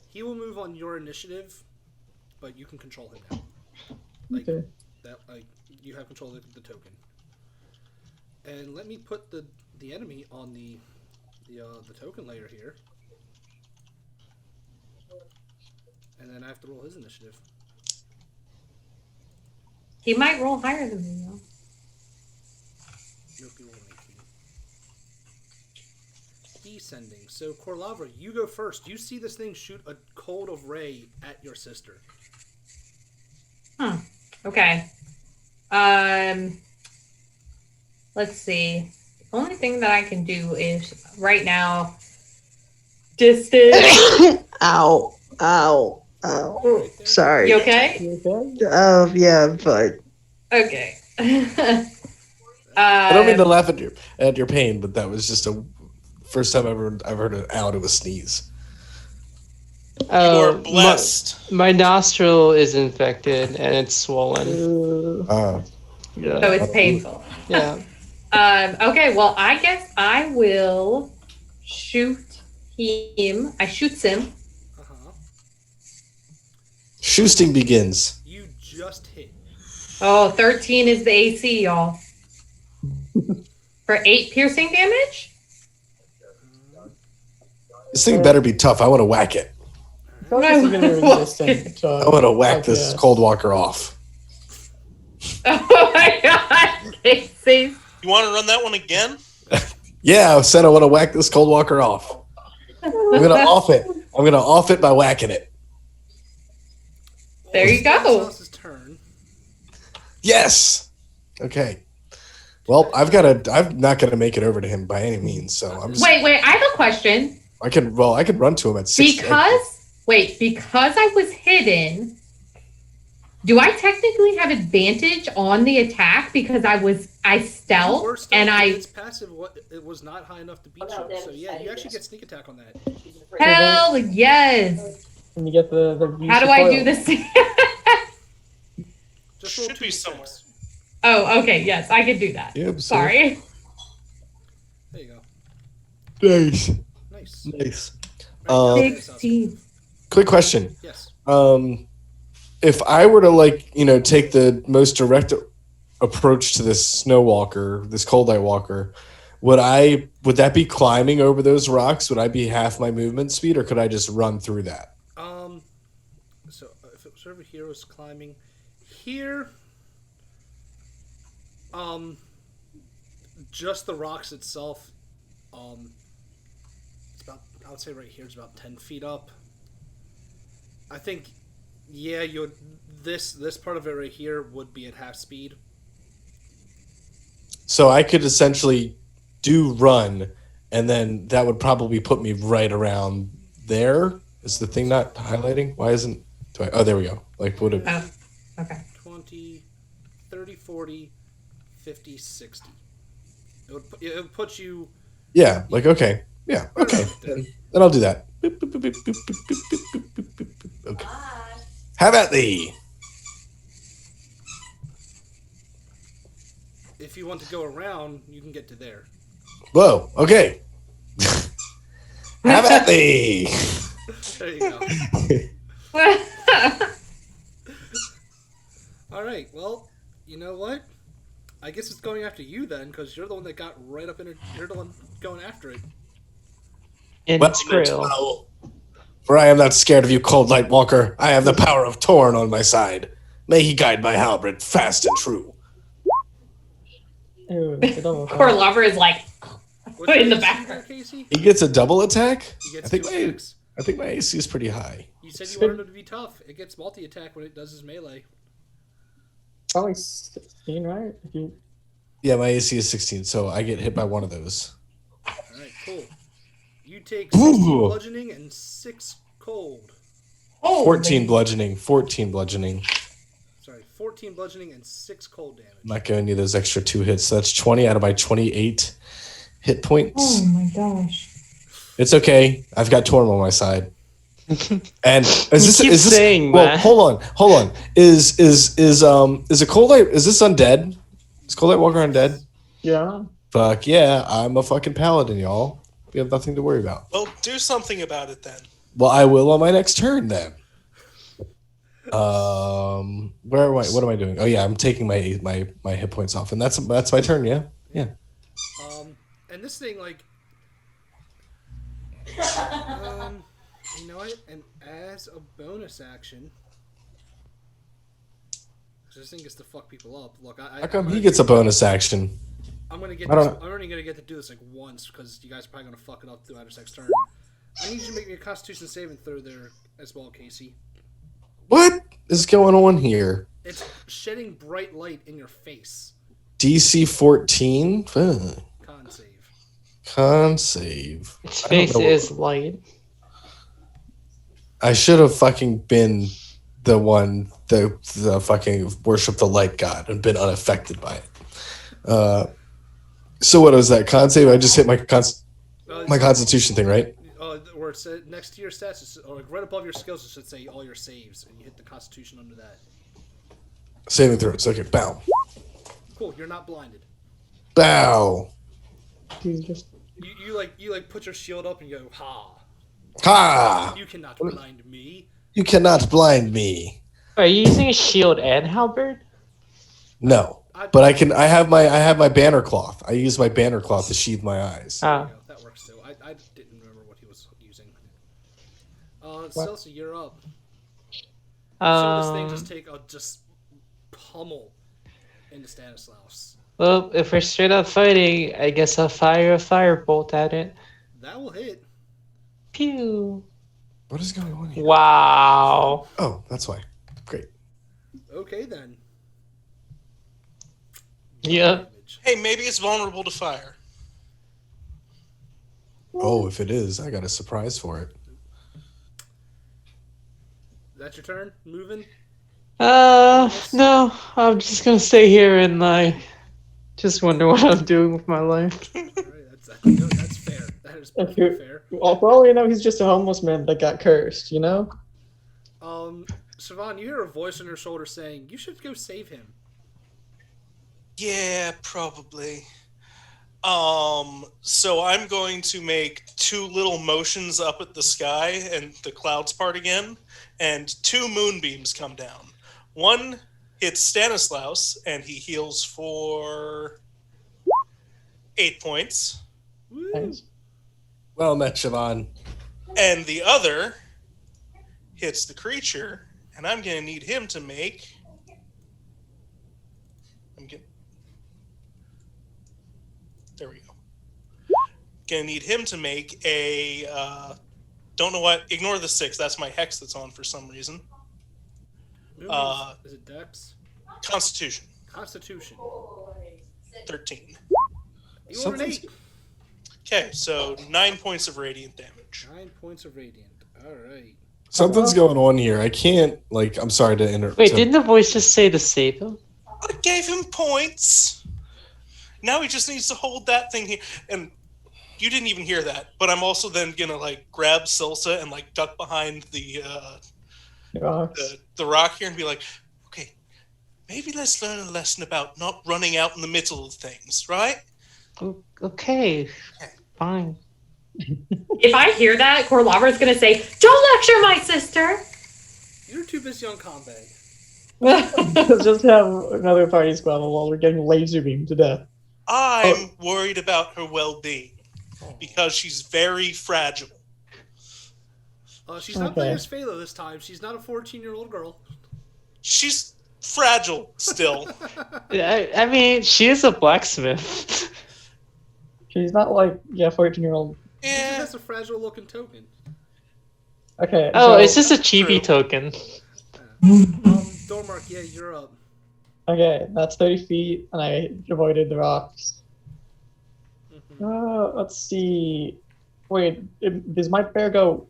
he will move on your initiative, but you can control him now. Like, Okay. you have control of the token. And let me put the enemy on the token layer here. And then I have to roll his initiative. He might roll higher than me, though. You'll be rolling 18. Descending. So, Corlavra, you go first. You see this thing shoot a cold of ray at your sister. Okay. Let's see. The only thing that I can do is right now distance. Ow. Ow. Ow. Sorry. You okay? You okay? Yeah, but Okay. I don't mean to laugh at your pain, but that was just a first time I've heard an ow to a sneeze. You are blessed. My nostril is infected and it's swollen. Yeah. So it's painful. Yeah. Okay, well, I guess I will shoot him. I shoots him. Uh-huh. Shoosting begins. You just hit. Oh, 13 is the AC, y'all. For 8 piercing damage? This thing better be tough. I want to whack it. So this is going to be resistant to. I want to whack like this Cold Walker off. Oh my god, Casey. You want to run that one again? Yeah, I said I want to whack this Cold Walker off. I'm gonna off it. I'm gonna off it by whacking it. There you go. Else's turn. Yes. Okay. Well, I'm not gonna make it over to him by any means. So I'm just. Wait, I have a question. I could run to him at 6. Because I was hidden, do I technically have advantage on the attack because I stealth Worst and its passive, it was not high enough to beat you. So yeah, you actually get sneak attack on that. hell yes. And you get the How do I do this? Just roll Should be somewhere. Oh, okay, yes, I can do that. Yep, Sorry. There you go. Nice. Nice. Nice. Right, 16. Quick question. Yes. If I were to take the most direct approach to this snow walker, this cold light walker, would that be climbing over those rocks? Would I be half my movement speed, or could I just run through that? So if it was over here, was climbing here. Just the rocks itself. It's about, I would say right here, it's about 10 feet up. I think, yeah, this part of it right here would be at half speed. So I could essentially do run, and then that would probably put me right around there. Is the thing not highlighting? Why isn't... Oh, there we go. Would it... Oh, okay. 20, 30, 40, 50, 60. It would put you... Yeah, okay. Yeah, okay. Then I'll do that. Boop, boop, boop, boop, boop, boop, boop, boop, boop, boop, boop. Okay. Have at thee! If you want to go around, you can get to there. Whoa, okay. Have at thee! There you go. All right. Well, you know what? I guess it's going after you then, because you're the one that got right up in it. You're the one going after it. And Well, it's grill. For I am not scared of you, cold light walker. I have the power of Torn on my side. May he guide my halberd fast and true. Ooh, it's a double attack. Poor lover is like What's in the your AC background. there, Casey? He gets a double attack? He gets I think 2 my attacks. I think my AC is pretty high. You said you wanted him to be tough. It gets multi-attack when it does his melee. Probably 16, right? If you... Yeah, my AC is 16, so I get hit by one of those. All right, cool. You take 16 Ooh. bludgeoning and 6 cold. Oh, 14 bludgeoning. 14 bludgeoning. Sorry, 14 bludgeoning and 6 cold damage. I'm not going to need those extra 2 hits. So that's 20 out of my 28 hit points. Oh my gosh. It's okay. I've got Torm on my side. And keep saying well, that. hold on. Is a cold light, is this undead? Is Cold Light Walker undead? Yeah. Fuck yeah, I'm a fucking paladin, y'all. We have nothing to worry about. Well, do something about it then. Well, I will on my next turn then. Where am I? What am I doing? Oh yeah, I'm taking my hit points off, and that's my turn. Yeah. And this thing, like, you know what? And as a bonus action, 'cause this thing gets to fuck people up. Look, How come he gets a bonus action? I'm gonna get I this. don't I'm only gonna get to do this like once because you guys are probably gonna fuck it up throughout this next turn. I need you to make me a Constitution saving throw there as well, Casey. What is going on here? It's shedding bright light in your face. DC 14? Ugh. Con save. Con save. Its I don't face know. is light. I should have fucking been the one the fucking worship the light god and been unaffected by it. So what was that? Con save? I just hit my constitution thing, right? Where it said next to your stats, or like right above your skills, it should say all your saves, and you hit the Constitution under that. Saving throws. Okay, bow. Cool. You're not blinded. Bow. He's just You like put your shield up and you go ha. Ha! You cannot blind me. You cannot blind me. Are you using a shield and halberd? No. But I have my banner cloth. I use my banner cloth to sheathe my eyes. There you go. That works too. I didn't remember what he was using. Celsi, you're up. So this thing just pummel into Stanislaus. Well, if we're straight up fighting, I guess I'll fire a firebolt at it. That will hit. Pew! What is going on here? Wow. Oh, that's why. Great. Okay then. Yeah. Damage. Hey, maybe it's vulnerable to fire. Oh, if it is, I got a surprise for it. That's your turn. Moving. No. I'm just gonna stay here and just wonder what I'm doing with my life. All right, that's fair. That is perfectly fair. well, for all we know, he's just a homeless man that got cursed. You know. Siobhan, you hear a voice on your shoulder saying, "You should go save him." Yeah, probably. So I'm going to make two little motions up at the sky and the clouds part again, and two moonbeams come down. One hits Stanislaus, and he heals for 8 points. Woo. Nice. Well met, Siobhan. And the other hits the creature, and I'm going to need him to make... There we go. Gonna need him to make a don't know what, ignore the 6, that's my hex that's on for some reason. Is it Dex? Constitution. Constitution. 13. You rolled an 8. Okay, so 9 points of radiant damage. 9 points of radiant. All right. Something's going on here. I can't, I'm sorry to interrupt. Wait, didn't the voice just say to save him? I gave him points. Now he just needs to hold that thing here. And you didn't even hear that, but I'm also then gonna grab Silsa and duck behind the rock here and be like, okay, maybe let's learn a lesson about not running out in the middle of things, right? Okay, fine. If I hear that, Corlabra's gonna say, "Don't lecture my sister." You're too busy on combat. Just have another party squabble while we're getting laser beamed to death. I'm worried about her well-being because she's very fragile. She's not playing as Phalo this time. She's not a 14-year-old girl. She's fragile still. I mean, she is a blacksmith. She's not 14-year-old. She Yeah. has a fragile-looking token. Okay. Oh, so, it's just a chibi True. token. Dormark, yeah, you're up. Okay, that's 30 feet, and I avoided the rocks. Let's see. Wait, does my bear go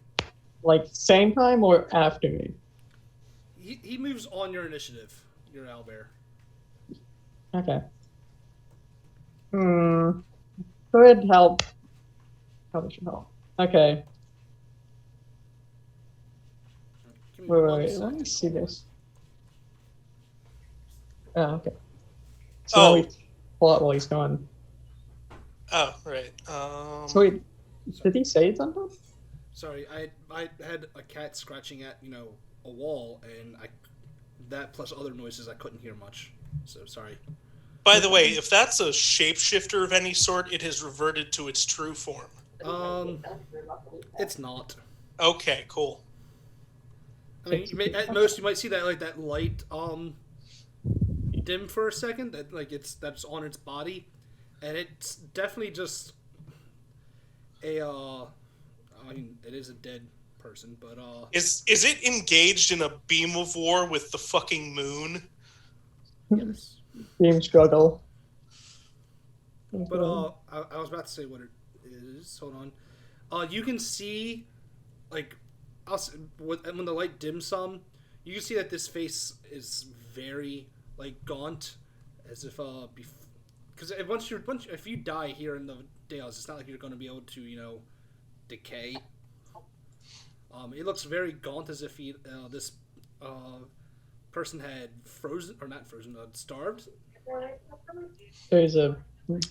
same time or after me? He moves on your initiative, your owlbear. Okay. Could help. Probably should help. Okay. Give me Wait, one let second. me see this. Oh, okay. So now we pull out while he's gone. Oh, right. So wait, did he say something? Sorry, I had a cat scratching at a wall, and that plus other noises I couldn't hear much. So sorry. By the way, if that's a shapeshifter of any sort, it has reverted to its true form. It's not. Okay, cool. I mean, at most you might see that that light dim for a second. That's on its body, And it's definitely just a. I mean, it is a dead person, but Is it engaged in a beam of war with the fucking moon? yes. Team struggle. But I was about to say what it is. Hold on. You can see, like, when the light dims some, you can see that this face is very like gaunt, as if because if you die here in the Dales, it's not like you're going to be able to decay. It looks very gaunt, as if this person had frozen or not frozen, starved. There's a And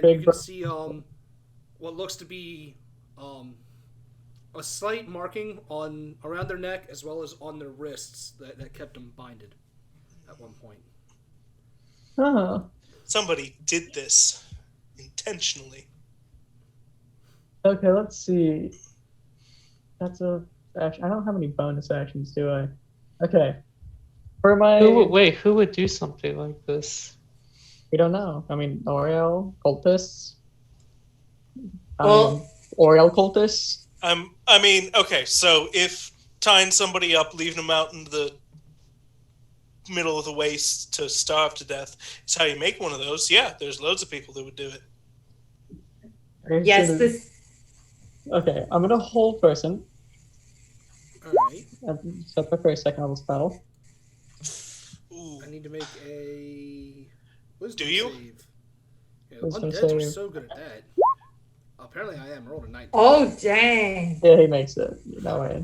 big you can see what looks to be a slight marking around their neck as well as on their wrists that kept them binded at one point. Oh, Somebody did this intentionally. okay. Let's see. That's a action. I don't have any bonus actions, do I? Okay. For my, Who would do something like this? we don't know. I mean, Oriel cultists. Well- Oriel cultists. I mean, okay, so if tying somebody up, leaving them out in the middle of the waste to starve to death is how you make one of those, yeah, there's loads of people that would do it. Yes, this. Okay, I'm gonna hold person. Alright. Separate for a second level spell. Ooh. I need to make a wisdom Do you? save. Yeah, Wisdom undeads are save. so good at that. Apparently I am. I rolled a 19. Oh dang! Yeah, he makes it. No way.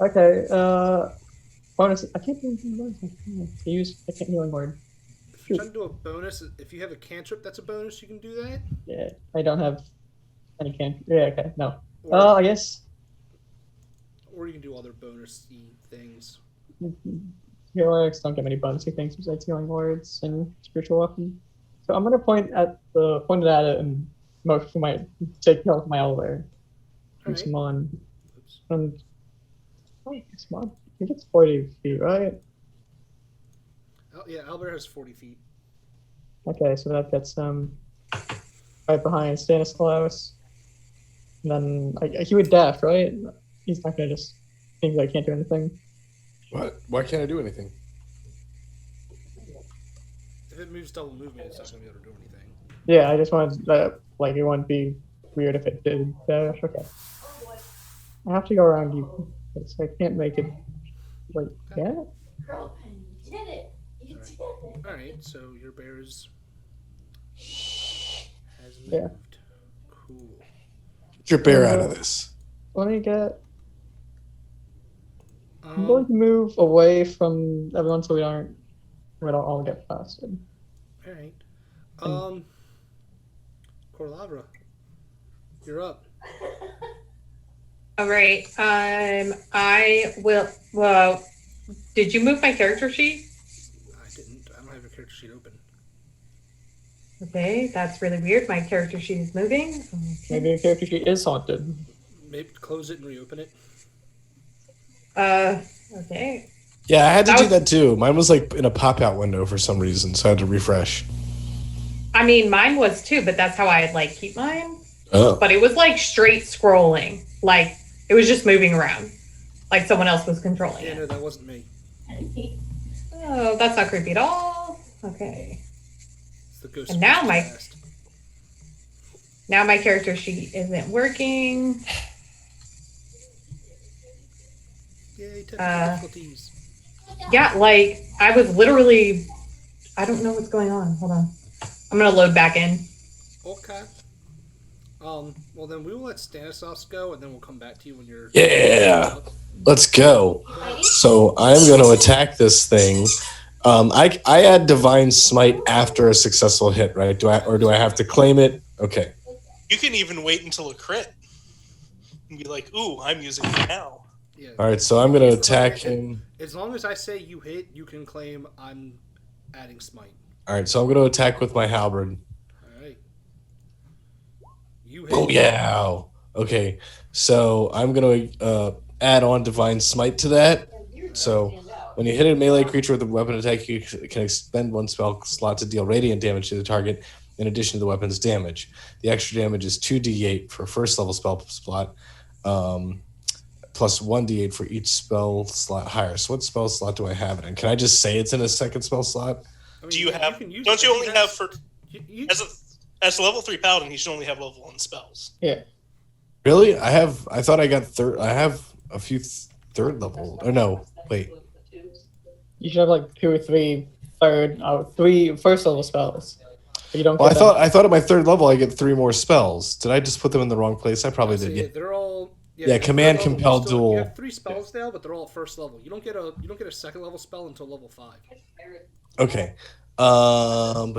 Okay, bonus. I can't do bonus. I can't healing word. If you're trying to do a bonus, if you have a cantrip that's a bonus, you can do that. Yeah, I don't have any can. Yeah, okay, no. Or, I guess or you can do other bonus-y things. healers don't get many bonusy things besides healing words and spiritual weapon. So I'm gonna point at it and motion take heal with my elder. Alright. Come on. Oops. And come on. I think it's 40 feet, right? Yeah, Albert has 40 feet. Okay, so that gets right behind Stanislaus. And then he would dash, right? He's not gonna just think I can't do anything. What? Why can't I do anything? If it moves double movement, it's not going to be able to do anything. Yeah, I just wanted it wouldn't be weird if it did dash. Okay. I have to go around you. So I can't make it. Wait, yeah? Girlfriend, you did it. You did it. Alright, so your bears has moved. Yeah. Cool. Get your bear out of this. Let me get. I'm going to move away from everyone so we don't all get blasted. Alright. Corlavra, you're up. All right. I will. Well, did you move my character sheet? I didn't. I don't have your character sheet open. Okay, that's really weird. My character sheet is moving. Okay. Maybe your character sheet is haunted. Maybe close it and reopen it. Okay. Yeah, I had to That do was- that too. Mine was like in a pop-out window for some reason, so I had to refresh. I mean, mine was too, but that's how I'd like keep mine. Oh. But it was like straight scrolling. Like it was just moving around. Like someone else was controlling Yeah, no, it. that wasn't me. Oh, that's not creepy at all. Okay. It's the ghost. And now of my- past. Now my character sheet isn't working. Yay, technical difficulties. Yeah, like I was literally. I don't know what's going on. Hold on. I'm gonna load back in. Okay. Well then we will let Stanislaus go, and then we'll come back to you when you're. Yeah. Let's go. So I'm going to attack this thing. I add Divine Smite after a successful hit, right? Do I have to claim it? Okay. You can even wait until a crit and be like, "Ooh, I'm using it now." Yeah. All right, so I'm going to attack him. As long as I say you hit, you can claim I'm adding smite. All right, so I'm going to attack with my halberd. All right. You hit. Oh yeah. Okay. So I'm going to add on Divine Smite to that. So when you hit a melee creature with a weapon attack, you can expend one spell slot to deal radiant damage to the target. in addition to the weapon's damage. The extra damage is 2d8 for first level spell slot, plus 1d8 for each spell slot higher. So what spell slot do I have it in? Can I just say it's in a second spell slot? I mean, Do you have? can use Don't it, you but only that's- have for you- as a level 3 paladin? You should only have level 1 spells. Yeah. Really? I thought I got third. I have a few third level. Or no, wait. You should have like 2 or 3 3 first level spells. But you don't. Well, get them. I thought at my third level I get 3 more spells. Did I just put them in the wrong place? I probably So, did. yeah, Yeah. they're all. Yeah, command, third level, compel, you still- duel. You have 3 spells now, but they're all at first level. You don't get a second level spell until level 5. Okay. But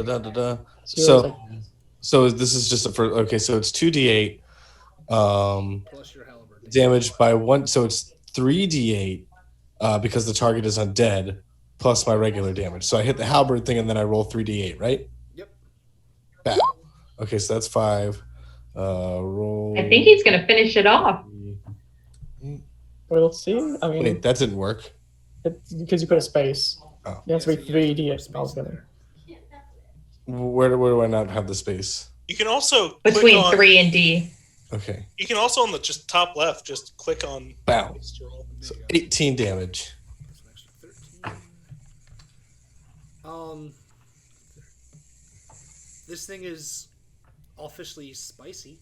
so this is just a first. Okay, so it's 2d8. Plus your halberd. Damage by 1. So it's 3d8 because the target is undead plus my regular damage. So I hit the halberd thing and then I roll 3d8, right? Yep. Bam. Okay, so that's 5. Roll. I think he's gonna finish it off. We'll see. I mean, Wait, that didn't work. it's because you put a space. Oh. It has to be Yeah, so you have to 3 put d8 space spells in together. Where do I not have the space? You can also Between click on, 3 and D. Okay. You can also on the just top left just click on Bow. base to roll. So 18 damage. That's an extra 13. This thing is officially spicy.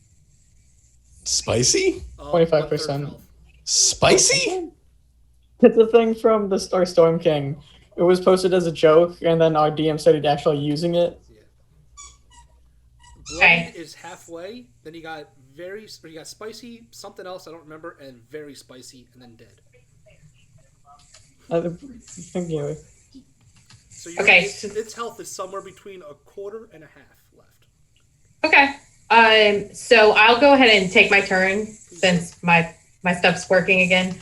Spicy? 25%. 1/3 health. Spicy? It's a thing from the Storm King. It was posted as a joke, and then our DM started actually using it. Bloodied is halfway. Then you got spicy, something else I don't remember, and very spicy, and then dead. Thank you. So Okay, its health is somewhere between a quarter and a half left. Okay. So I'll go ahead and take my turn since my stuff's working again.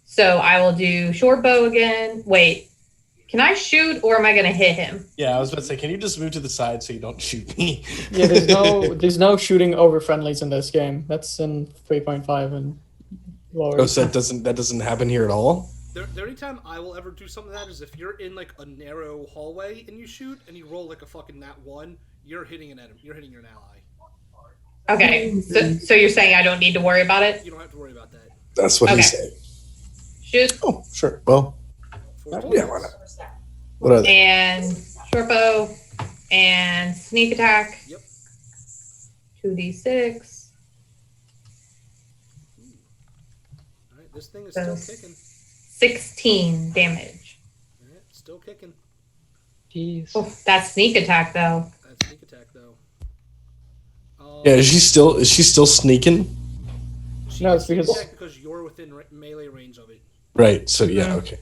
So I will do short bow again. Wait, can I shoot or am I gonna hit him? Yeah, I was about to say, can you just move to the side so you don't shoot me? Yeah, there's no shooting over friendlies in this game. That's in 3.5 and lower. Oh, so that doesn't happen here at all? The only time I will ever do something like that is if you're in like a narrow hallway and you shoot and you roll like a fucking nat 1, you're hitting an enemy. You're hitting an ally. Okay. So you're saying I don't need to worry about it? You don't have to worry about that. That's what he Okay. said. Shoot Oh, sure. Well, 14 yeah, why not? What are they? and short bow and sneak attack. Yep. 2d6. Alright, this thing is So- still kicking. 16 damage. Alright, still kicking. Jeez. Oh, that's sneak attack though. That's sneak attack though. Yeah, is she still sneaking? She No, gets it's sneak because- attack because you're within melee range of it. Right. So yeah, okay.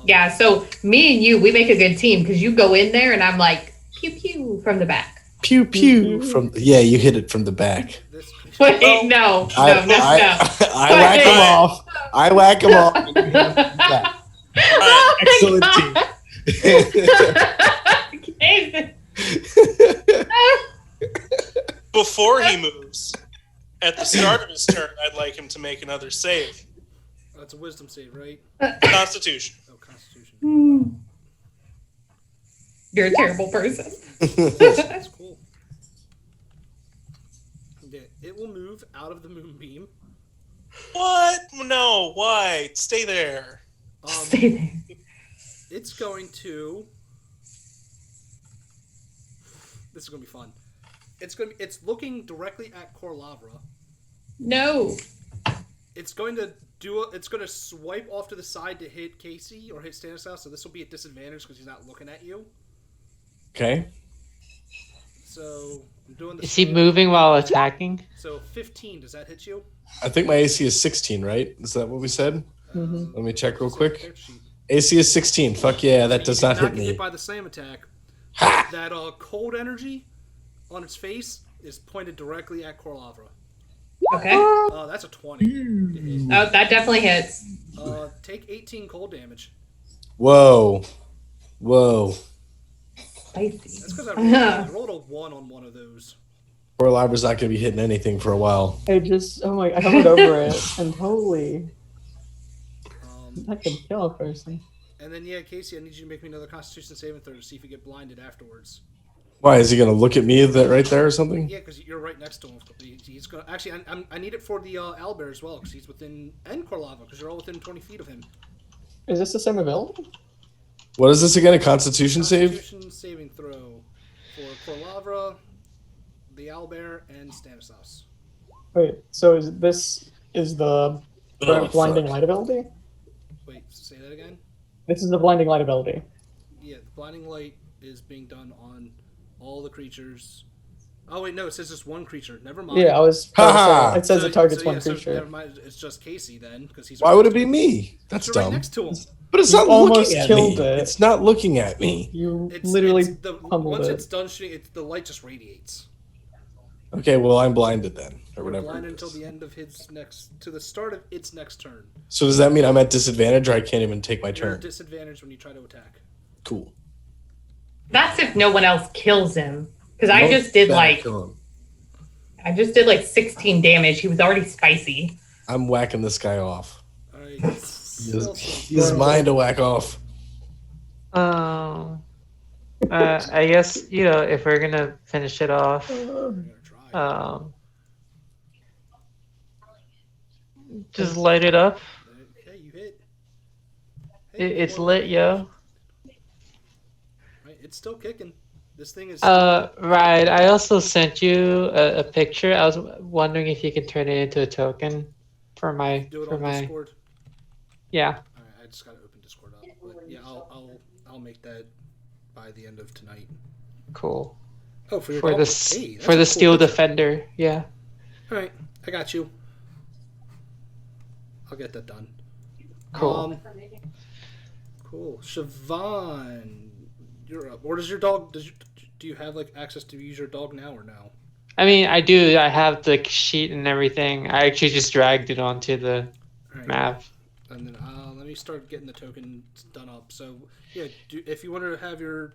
Yeah, so me and you, we make a good team because you go in there and I'm like, pew pew from the back. Pew pew from you hit it from the back. This, Wait, Well, no. I whack him off. I whack him off. and you hit him from the back. Oh my Excellent God. Before he moves, at the start of his turn, I'd like him to make another save. that's a wisdom save, right? Constitution. Oh, Constitution. You're a terrible person. That's cool. Yeah, it will move out of the moonbeam. What? No, why? Stay there. Stay there. It's going to. This is going to be fun. It's looking directly at Corlavra. No. It's going to swipe off to the side to hit Casey or hit Stanislaus, so this will be a disadvantage because he's not looking at you. Okay. So I'm doing the Is he moving while attacking? So 15, does that hit you? I think my AC is 16, right? Is that what we said? Mhm. Let me check real It's on the quick. character sheet. AC is 16. Fuck yeah, that does You not did hit get me. hit by the slam attack. Ha! That cold energy on its face is pointed directly at Corlavra. Okay. That's a 20. to hit. Oh, that definitely hits. Take 18 cold damage. Whoa. Whoa. Spicy. That's because I rolled a 1 on one of those. Poor Libra's not going to be hitting anything for a while. I hovered over it, and holy, that could kill a person. And then, yeah, Casey, I need you to make me another Constitution saving throw to see if you get blinded afterwards. Why is he gonna look at me right there or something? Yeah, because you're right next to him. He's gonna actually. I need it for the owlbear as well, because he's within and Corlava, because you're all within 20 feet of him. Is this the same ability? What is this again? A Constitution save? Constitution saving throw for Corlava, the owlbear, and Stanislaus. Wait, so this is the blinding light ability? Wait, say that again. This is the blinding light ability. Yeah, the blinding light is being done on all the creatures. Oh wait, no, it says just one creature. Never mind. Yeah, I was. Haha. It says it targets one So creature. never mind. It's just Casey then, because he's. Why would it be me? That's You're right dumb. next to him. But it's You not almost looking at killed me. it. It's not looking at me. You It's literally once pummeled it's it. done shooting, the light just radiates. Okay, well I'm blinded then, or We're whatever. blind it until is. the end of to the start of its next turn. So does that mean I'm at disadvantage, or I can't even take my You're turn? at disadvantage when you try to attack. Cool. That's if no one else kills him. Because I just did Kill him. I just did like 16 damage. He was already spicy. I'm whacking this guy off. All right. He's mine to whack off. I guess if we're gonna finish it off, just light it up. Okay, you hit. Hey, It's one lit, more yo. Right, it's still kicking. This thing is. Right. I also sent you a picture. I was wondering if you could turn it into a token for my Do it on Discord. Yeah. All right, I just gotta open Discord up. But yeah, I'll make that by the end of tonight. Cool. Oh, for your For dog? the Hey, that's for a the cool Steel picture. Defender. Yeah. All right, I got you. I'll get that done. Cool. Cool. Siobhan, you're up. Or does your dog? Do you have like access to use your dog now or no? I mean, I do. I have the sheet and everything. I actually just dragged it onto the All right. map. And then let me start getting the tokens done up. So yeah, if you want to have your,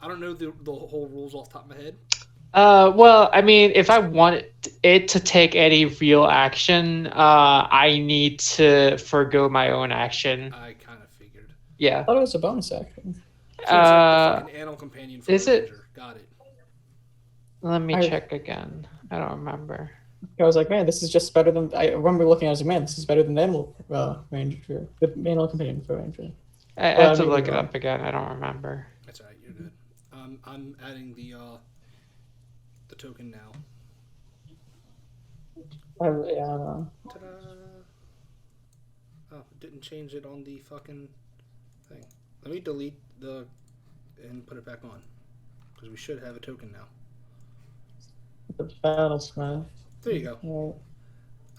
I don't know the whole rules off the top of my head. Well, I mean, if I want it to take any real action, I need to forgo my own action. I kind of figured. Yeah. I thought it was a bonus action. So it's like the fucking animal companion for is a it? ranger. Got it. Let me I- check again. I don't remember. I was like, man, this is just better than. I remember looking. I was like, man, this is better than the animal ranger, the animal companion for ranger. I Well, have to I mean, look it up again. I don't remember. That's alright. You're good. I'm adding the token now. Yeah, I don't know. Ta-da! Oh, it didn't change it on the fucking thing. Let me delete and put it back on, because we should have a token now. The battlesmith. There you go. Yeah.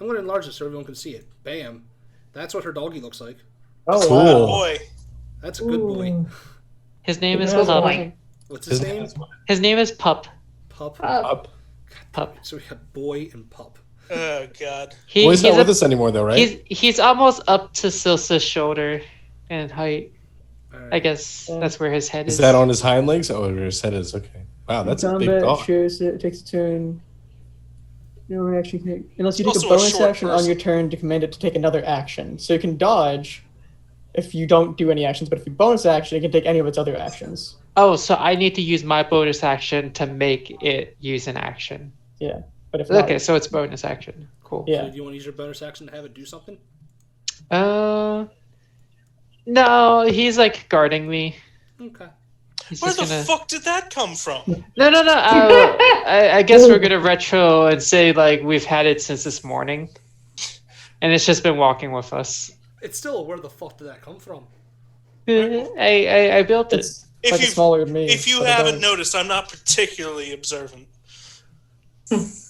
I'm going to enlarge this so everyone can see it. Bam. That's what her doggy looks like. Oh, Cool. wow. Boy, That's a good boy. Ooh. His name is Yeah, Pup. boy. What's his name? His name is Pup. Pup. Up. Pup. So we have boy and pup. oh god. Boy's not He's with us anymore, though, right? he's almost up to Silsa's shoulder in height. All right. I guess that's where his head is. Is that on his hind legs? Oh, his head is. Okay. Wow, that's a big Combat dog. shows it takes a turn. No reaction can unless you take a Also a bonus short action on person. your turn to command it to take another action. So you can dodge if you don't do any actions, but if you bonus action, it can take any of its other actions. Oh, so I need to use my bonus action to make it use an action. Yeah, but if not, Okay, so it's bonus action. Cool. yeah. So do you want to use your bonus action to have it do something? No, he's like guarding me. Okay. He's Where just the gonna. fuck did that come from? No. I guess we're gonna retro and say like we've had it since this morning, and it's just been walking with us. It's still where the fuck did that come from? I built it. It's If like a you- smaller me. If you but a haven't dog. noticed, I'm not particularly observant.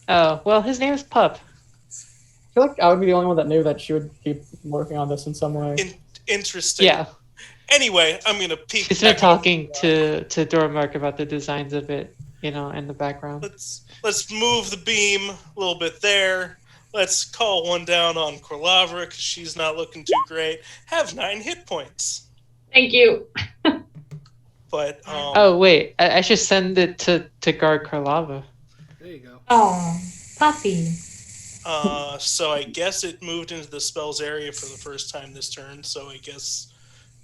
Oh well, his name is Pup. I feel like I would be the only one that knew that she would be working on this in some way. Interesting. Yeah, Anyway, I'm gonna peek. he's been back. talking to Dormark about the designs of it, in the background. Let's move the beam a little bit there. Let's call one down on Corlavra because she's not looking too great. Have 9 hit points. Thank you. But Oh wait, I should send it to guard Karlava. There you go. Oh, puppy. so I guess it moved into the spells area for the first time this turn. So I guess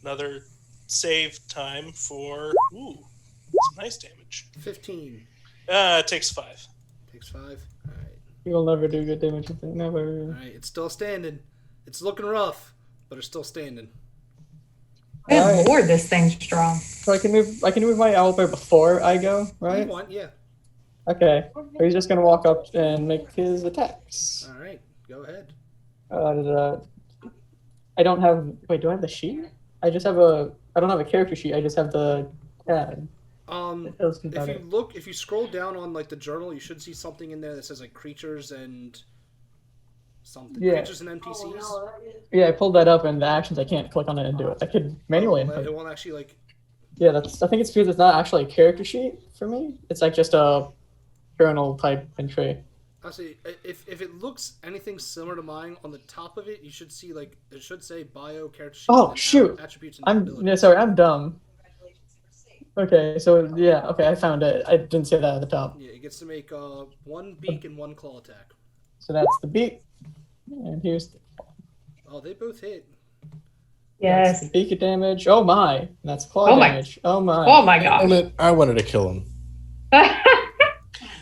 another save time for nice damage. 15. It takes 5. Takes 5. All right. You'll never do good damage with it. Never. All right. It's still standing. It's looking rough, but it's still standing. Good Alright. lord, this thing's strong. So I can move my owlbear before I go, You right? want? Yeah. Okay. He's just gonna walk up and make his attacks. All right. Go ahead. I don't have. Wait, do I have the sheet? I don't have a character sheet. I just have the CAD. If you scroll down on like the journal, you should see something in there that says like creatures and something. Yeah. Creatures and NPCs. Yeah, I pulled that up, and the actions I can't click on it and do it. I could manually input. It won't actually like. Yeah, I think it's because it's not actually a character sheet for me. It's like just a journal type entry. Actually, if it looks anything similar to mine, on the top of it, you should see like it should say bio character sheet. Oh and shoot! Attributes and I'm abilities. sorry. I'm dumb. Okay, so yeah, okay, I found it. I didn't say that at the top. Yeah, it gets to make 1 beak and 1 claw attack. So that's the beak, and here's the Oh, they both hit. Yes. that's the beak damage. Oh my, and that's claw Oh my- damage. Oh my. Oh my gosh. I wanted to kill him.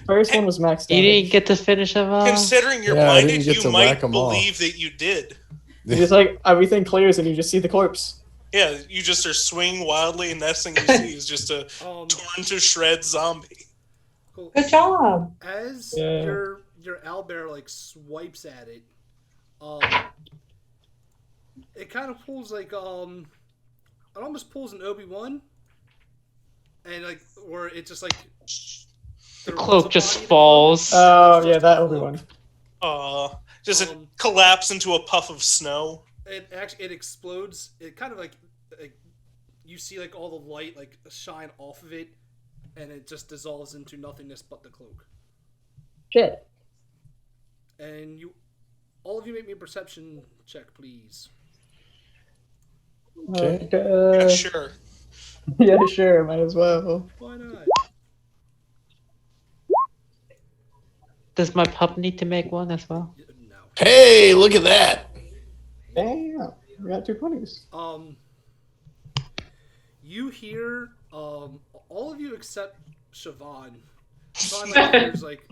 First one was max You damage. didn't get to finish him off. Considering you're Yeah, I didn't blinded, get you to might whack 'em off. believe that you did. It's just like everything clears and you just see the corpse. Yeah, you just are swinging wildly, and next thing you see is just a torn to shreds zombie. Cool. Good job. As Yeah. your owlbear like swipes at it, it kind of pulls like it almost pulls an Obi-Wan, and like where it just like The cloak just falls. Oh yeah, that other one. Does it collapse into a puff of snow? It explodes. It kind of like you see like all the light like shine off of it, and it just dissolves into nothingness but the cloak. Shit. And all of you make me a perception check, please. Okay. Yeah, sure. Yeah, sure. Might as well. Why not? Does my pup need to make one as well? No. Hey, look at that. Damn, we got 2 20s. You hear all of you except Siobhan. Siobhan like, hears like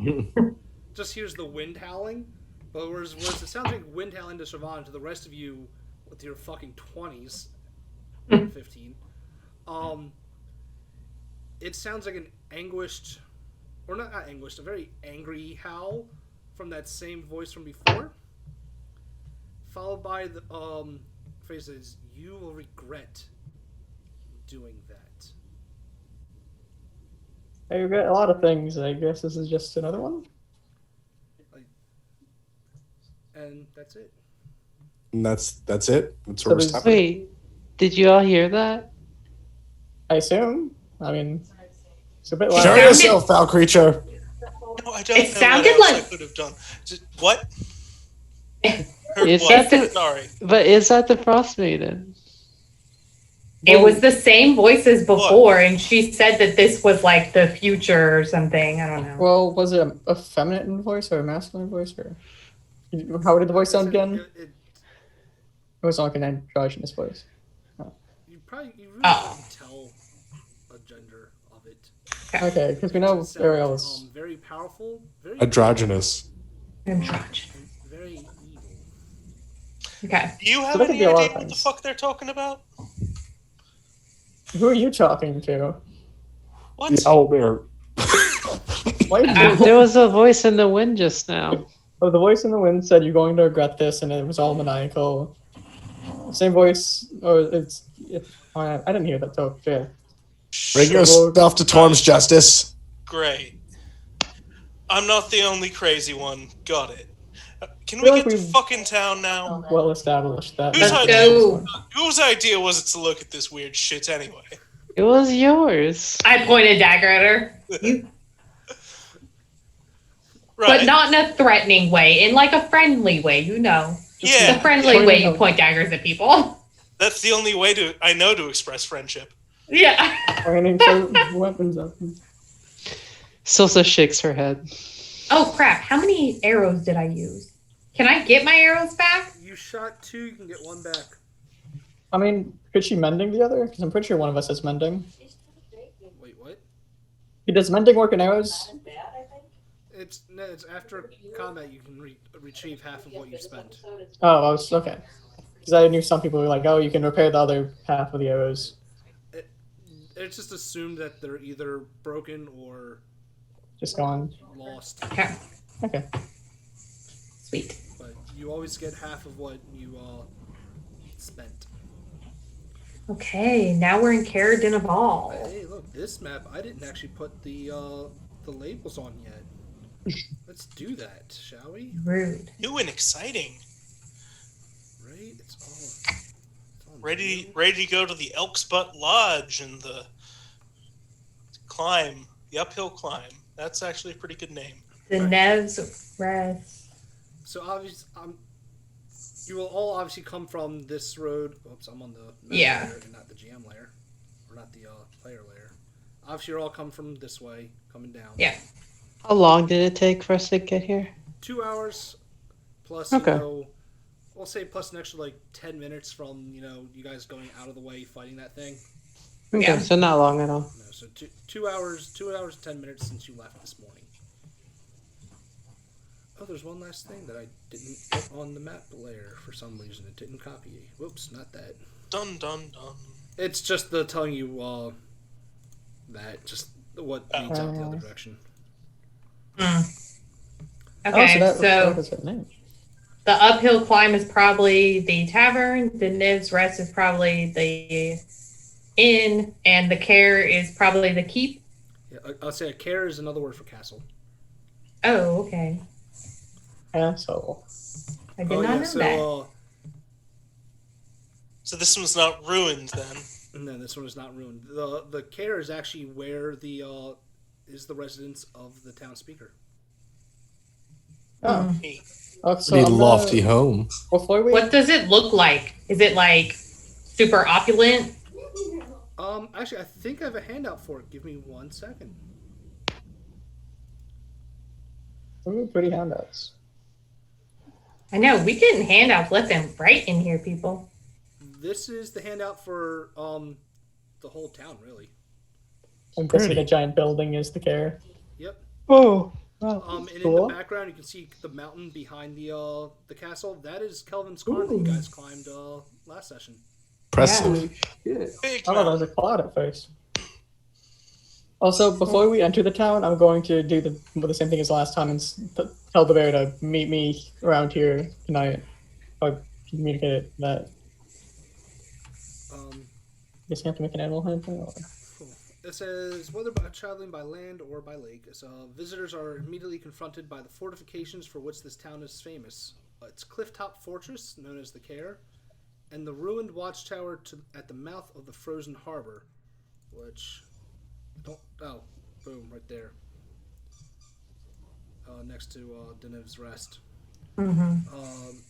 just hears the wind howling, but whereas it sounds like wind howling to Siobhan, to the rest of you with your fucking 20s, 15, it sounds like an anguished, or not anguished, a very angry howl from that same voice from before, followed by the phrases, "You will regret doing that." I regret a lot of things. I guess this is just another one. And that's it. And that's it. That's So where we're there's- stopping. Wait, did you all hear that? I assume. I mean, it's a bit Show loud. Sounded- yourself, foul creature. No, I don't It know sounded what else like- I could have done. What? Heard Is what? that the- Sorry. But is that the Frostmaiden? It was the same voice as before, and she said that this was like the future or something. I don't know. Well, was it a feminine voice or a masculine voice, or how did the voice sound again? It was like an androgynous voice. You really Oh. couldn't tell a gender of it. Okay, because we know It sounds, Ariel's. very powerful, very Androgynous. Androgynous. very evil. Okay. Do you have that could any be a lot idea of what the things. fuck they're talking about? Who are you talking to? What? The owlbear. Why There was a voice in the wind just now. Oh, the voice in the wind said you're going to regret this, and it was all maniacal. Same voice. Oh, I didn't hear that talk. Yeah. Bring your stuff to Torm's justice. Great. I'm not the only crazy one. Got it. Can Feel we like get to we've- fucking town now? Well established that. Who's Let's idea? go. Whose idea was it to look at this weird shit anyway? It was yours. I pointed a dagger at her. Right. But not in a threatening way, in like a friendly way, you know. Yeah. The friendly way you point daggers at people. That's the only way I know to express friendship. Yeah. Pointing for weapons up. Silsa shakes her head. Oh crap, how many arrows did I use? Can I get my arrows back? You shot 2, you can get 1 back. I mean, could she mending the other? Because I'm pretty sure one of us is mending. Wait, what? Does mending work in arrows? It's after combat you can retrieve half of what you spent. Oh, I was okay. Because I knew some people were like, oh, you can repair the other half of the arrows. It's just assumed that they're either broken or Just gone. lost. Okay. Okay. Sweet. But you always get half of what you spent. Okay, now we're in Cara Dinaval. Hey, look, this map I didn't actually put the labels on yet. Let's do that, shall we? Rude. New and exciting. Right? It's all Ready new. to go to the Elk's Butt Lodge and the climb, the uphill climb. That's actually a pretty good name. The Nev's Rest. So obviously, you will all obviously come from this road. Oops, I'm on the map Yeah. layer and not the GM layer, or not the player layer. Obviously, you're all come from this way, coming down. Yeah. How long did it take for us to get here? 2 hours plus, Okay. we'll say plus an extra like 10 minutes from you guys going out of the way fighting that thing. Okay, Yeah. so not long at all. No, so 2 hours, 10 minutes since you left this morning. Oh, there's one last thing that I didn't put on the map layer for some reason. It didn't copy. Whoops, not that. Dun dun dun. It's just the telling you that just what leads out the other direction. Okay, that so was her name. the uphill climb is probably the tavern, the Nev's Rest is probably the inn, and the Care is probably the keep. Yeah, I'll say a care is another word for castle. Oh, okay. Asshole. I did not know that. So this one's not ruined then. No, this one is not ruined. The care is actually where the is the residence of the town speaker. Oh. Neat. Oh, so The on lofty home. before we What does it look like? Is it like super opulent? Actually, I think I have a handout for it. Give me 1 second. Ooh, pretty handouts. I know, we getting handouts left and right in here, people. This is the handout for the whole town, really. I'm guessing Pretty. a giant building is the care. Yep. Oh, And in Cool. the background, you can see the mountain behind the castle. That is Kelvin's Cairn that you guys climbed last session. Impressive. Big I thought that was mountain. a cloud at first. Also, before we enter the town, I'm going to do the same thing as last time and tell the bear to meet me around here tonight. Or communicate that. Guess you have to make an animal handling. Or... Cool. It says, whether by traveling by land or by lake, visitors are immediately confronted by the fortifications for which this town is famous. Its cliff-top fortress, known as the Care, and the ruined watchtower at the mouth of the frozen harbor, which... boom, right there. Next to Denev's Rest. It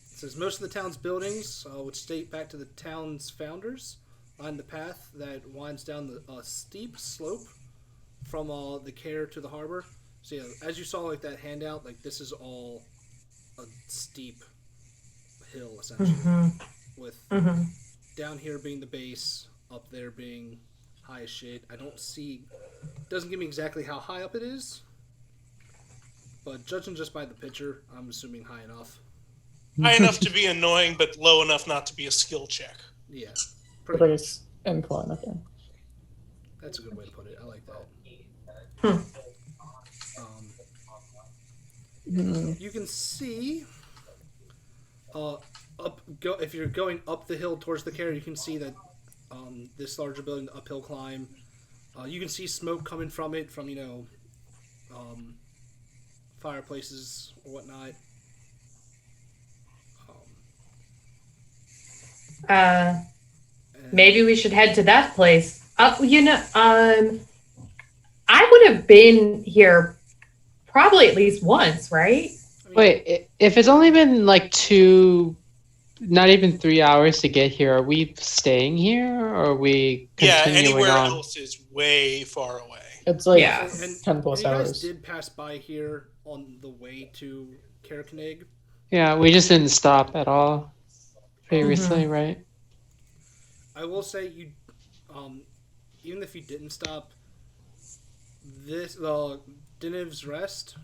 says, most of the town's buildings, which date back to the town's founders, line the path that winds down the steep slope from the Care to the harbor. So yeah, as you saw like that handout, like this is all a steep hill essentially, with down here being the base, up there being high as shit. I don't see, doesn't give me exactly how high up it is, but judging just by the picture, I'm assuming high enough. High enough to be annoying, but low enough not to be a skill check. Yeah, I think it's incline, okay. that's a good way to put it. I like that. You can see if you're going up the hill towards the Care, you can see that this larger building, the uphill climb, you can see smoke coming from it, from fireplaces or whatnot. Maybe we should head to that place. I would have been here probably at least once, right? wait. If it's only been like not even 3 hours to get here, are we staying here or are we Yeah, continuing anywhere on? else is way far away. It's like Yeah. 10 plus you guys hours. did pass by here on the way to Carricknig. Yeah, we just didn't stop at all previously, right? I will say you, even if you didn't stop, This Diniv's Rest.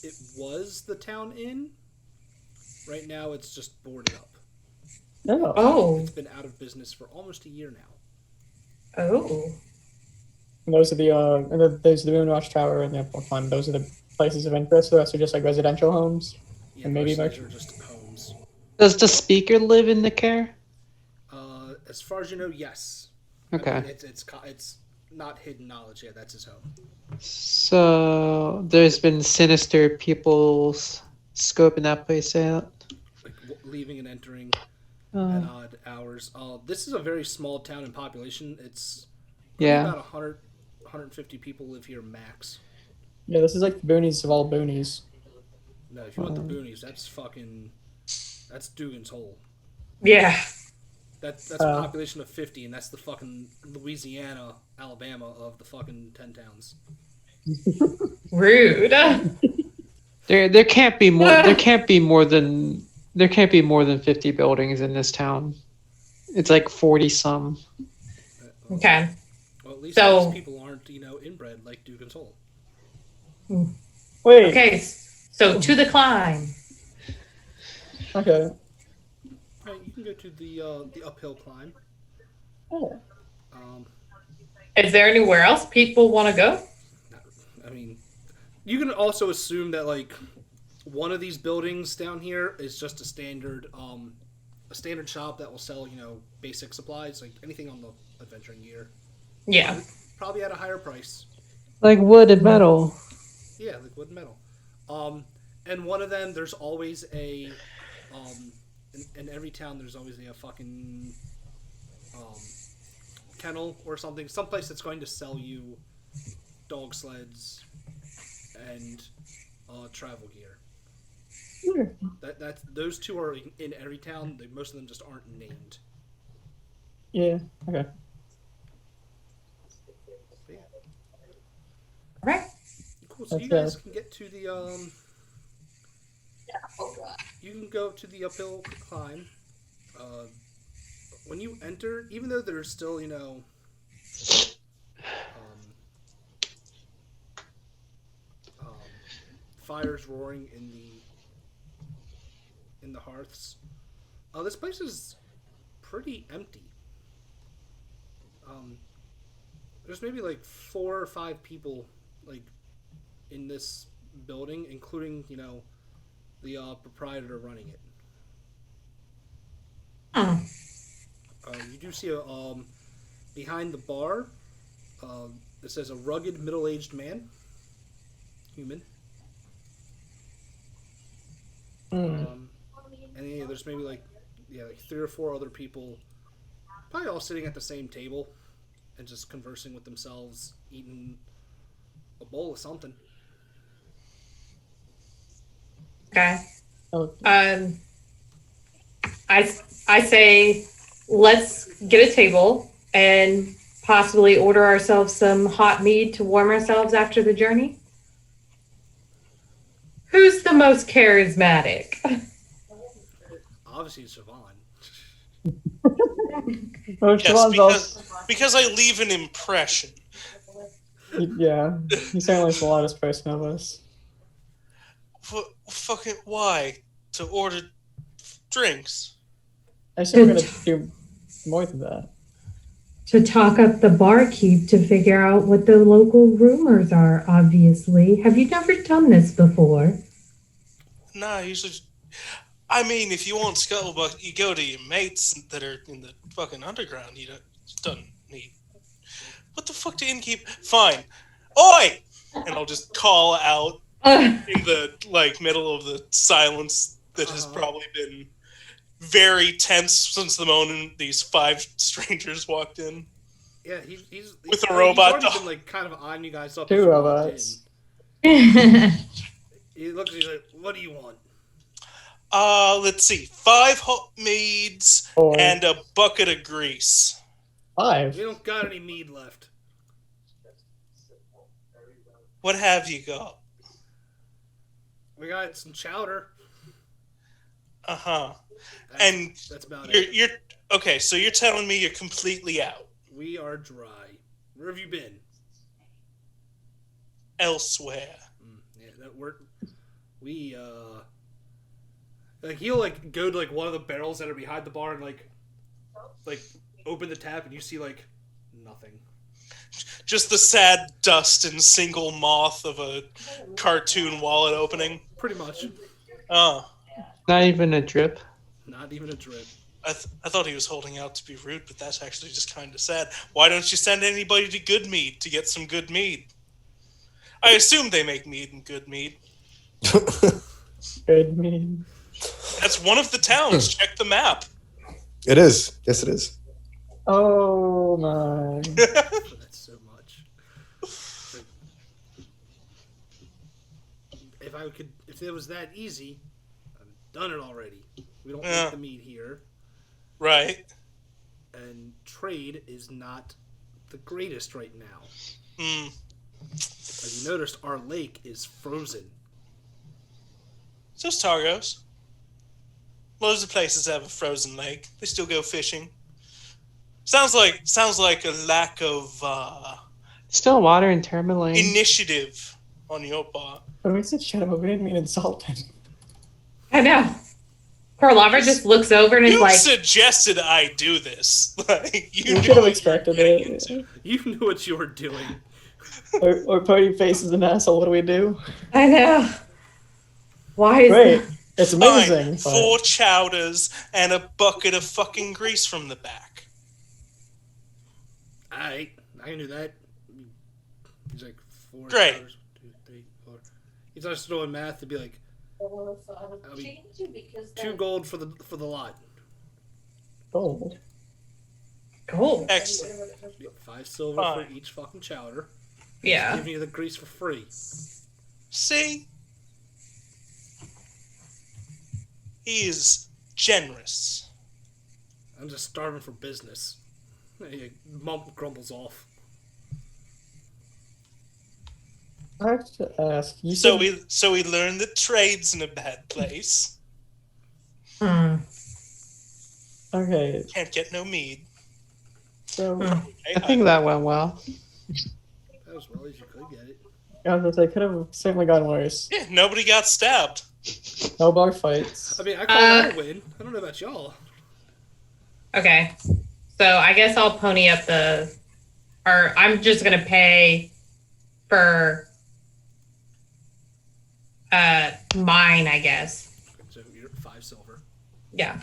It was the town inn. Right now, it's just boarded up. No. Oh. It's been out of business for almost a year now. Oh. And those are there's the Moonwatch Tower and the Uphill Climb. Those are the places of interest. The rest are just like residential homes. Yeah, And the maybe rest of these are just homes. Does the speaker live in the care? As far as you know, yes. Okay. I mean, it's not hidden knowledge yet. That's his home. So there's been sinister people scoping that place out. Like leaving and entering Uh, at odd hours. This is a very small town in population. It's Yeah. about 100, 150 people live here max. Yeah, this is like the boonies of all boonies. No, if you want the boonies, that's Dugan's Hole. Yeah. That's a population of 50, and that's the fucking Louisiana, Alabama of the fucking 10 towns. Rude. there can't be more. There can't be more than 50 buildings in this town. It's like 40 some. Okay. Well, at least So- these people aren't, inbred like Dugan's Hole. Wait. Okay. So to the climb. Okay. Right, you can go to the uphill climb. Oh. Is there anywhere else people want to go? I mean, you can also assume that like one of these buildings down here is just a standard shop that will sell basic supplies, like anything on the adventuring gear. Yeah. Probably at a higher price. Like wood and metal. Yeah, like wood and metal. And one of them, there's always a in every town there's always a fucking kennel or something, someplace that's going to sell you dog sleds and travel gear. Sure. That's those two are in every town. Most of them just aren't named. Yeah. Okay. But yeah, All right. cool. So you That's guys can get to the you can go to the uphill climb. When you enter, even though there's still fires roaring in the hearths, this place is pretty empty. There's maybe like 4 or 5 people like in this building, including the proprietor running it. Oh. You do see behind the bar. It says a rugged middle-aged man, human. And there's maybe like 3 or 4 other people, probably all sitting at the same table and just conversing with themselves, eating a bowl of something. Okay. Oh, I say let's get a table and possibly order ourselves some hot mead to warm ourselves after the journey. Who's the most charismatic? Obviously, it's Siobhan. oh, Yes, Siobhan's because I leave an impression. yeah. He's certainly the loudest person of us. Fucking why? To order drinks. I assume we're gonna do more than that. To talk up the barkeep to figure out what the local rumors are, obviously. Have you never done this before? Nah, usually. I mean, if you want scuttlebutt, you go to your mates that are in the fucking underground. You don't need. What the fuck do innkeep? Fine. Oi! And I'll just call out in the middle of the silence that has probably been very tense since the moment these 5 strangers walked in. Yeah, he's With a robot He's already dog. been kind of eyeing you guys up. 2 as you walked robots. in. He looks at you like, "What do you want?" Let's see. 5 hot meads Or and a bucket of grease. 5. We don't got any mead left. What have you got? We got some chowder. Uh-huh. That's, And that's about you're, it. you're okay, so you're telling me you're completely out. We are dry. Where have you been? elsewhere. Yeah, like he'll like go to like one of the barrels that are behind the bar and like open the tap and you see like nothing. Just the sad dust and single moth of a cartoon wallet opening. Pretty much. Oh. Not even a drip. Not even a drip. I thought he was holding out to be rude, but that's actually just kind of sad. Why don't you send anybody to Good Mead to get some good mead? I assume they make mead in Good Mead. Good mean. That's one of the towns. Check the map. It is. Yes, it is. Oh my. That's so much. If it was that easy, I've done it already. We don't make the meat here. Right. And trade is not the greatest right now. As you noticed, our lake is frozen. So's Targos. Loads of places have a frozen lake. They still go fishing. Sounds like a lack of Still water in Tourmaline. initiative on your part. When we said shut up, we didn't mean insult him. I know. Karlava just looks over and is You like, suggested I do this. Like, you You knew should have what expected you were getting it. into. You knew what you were doing. Or Pody faces an asshole. What do we do? I know. Why is Great. that? It's Fine, amazing. but- 4 chowders and a bucket of fucking grease from the back. I can do that. He's like 4 Great. hours, 2, 3, 4. He starts throwing math to be like I'll be change it because 2 gold for the lot. Gold. Cool. Excellent. 5 silver Fine. for each fucking chowder. Yeah. Giving you the grease for free. See? He is generous. I'm just starving for business. He grumbles off. I have to ask. You So said, we learned that trade's in a bad place. Hmm. okay, Can't get no mead. so I think that went well. That was well as you could get it. I was gonna say could have certainly gone worse. Yeah, nobody got stabbed. No bar fights. I mean, I call that a win. I don't know about y'all. Okay. So I guess I'll pony up or I'm just gonna pay for mine, I guess. So you're 5 silver. Yeah.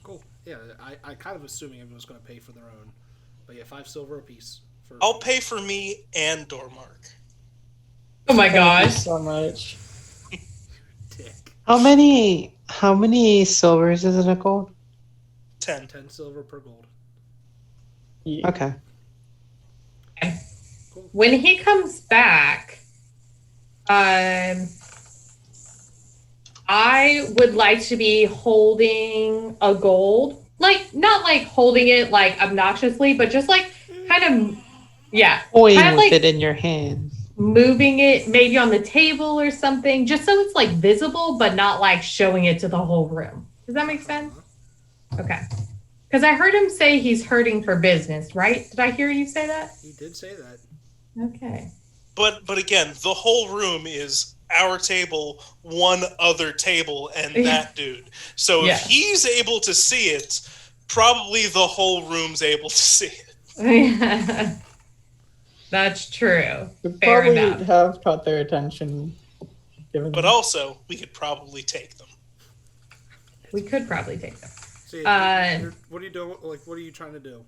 Cool. Yeah, I kind of assuming everyone's going to pay for their own. But yeah, 5 silver apiece. I'll pay for me and Dormark. Oh my Thank you gosh. so much. Dick. How many silvers is in a gold? 10. 10 silver per gold. Yeah. Okay. Cool. When he comes back, I would like to be holding a gold. Like, not like holding it like obnoxiously, but just like kind of, yeah. Toying Kind of with like it in your hand. moving it maybe on the table or something, just so it's like visible, but not like showing it to the whole room. Does that make sense? Okay. Because I heard him say he's hurting for business, right? Did I hear you say that? He did say that. Okay. But again, the whole room is our table, one other table, and Yeah. that dude. So Yeah. if he's able to see it, probably the whole room's able to see it. That's true. We Fair probably enough. have caught their attention. Given But also, we could probably take them. We could probably take them. So what are you doing? Like, what are you trying to do?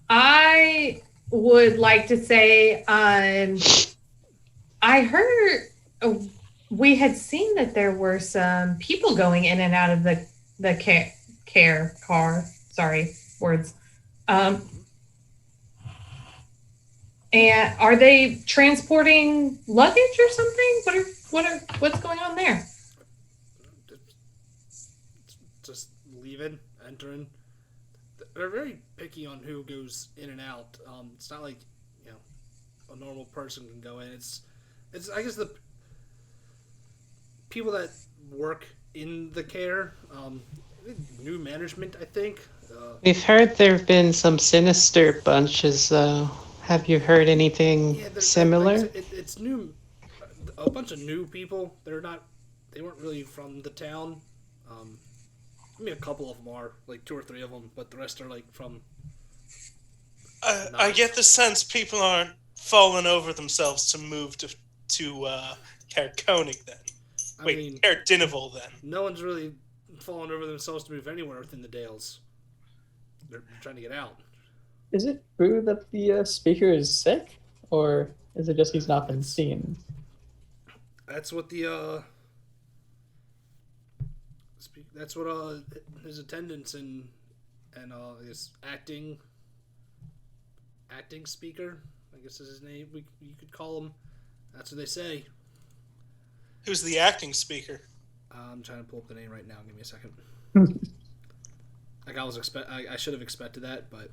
I would like to say, I heard we had seen that there were some people going in and out of the care car. Sorry, words. And are they transporting luggage or something? What's going on there? Just leaving, entering. They're very picky on who goes in and out. It's not like, you know, a normal person can go in. It's I guess the people that work in the care, new management, I think. We've heard there have been some sinister bunches, though. Have you heard anything Yeah, like I similar? said, it's new. A bunch of new people. They weren't really from the town. Um, I mean, a couple of them are, like 2 or 3 of them, but the rest are like from. I get the sense people aren't falling over themselves to move to Caer Konig then. I Wait, mean, Caer Dineval then. no one's really fallen over themselves to move anywhere within the Dales. They're trying to get out. Is it true that the speaker is sick, or is it just he's not been seen? That's what the that's what his attendants and his acting speaker, I guess is his name. You could call him. That's what they say. Who's the acting speaker? I'm trying to pull up the name right now. Give me a second. Like I should have expected that, but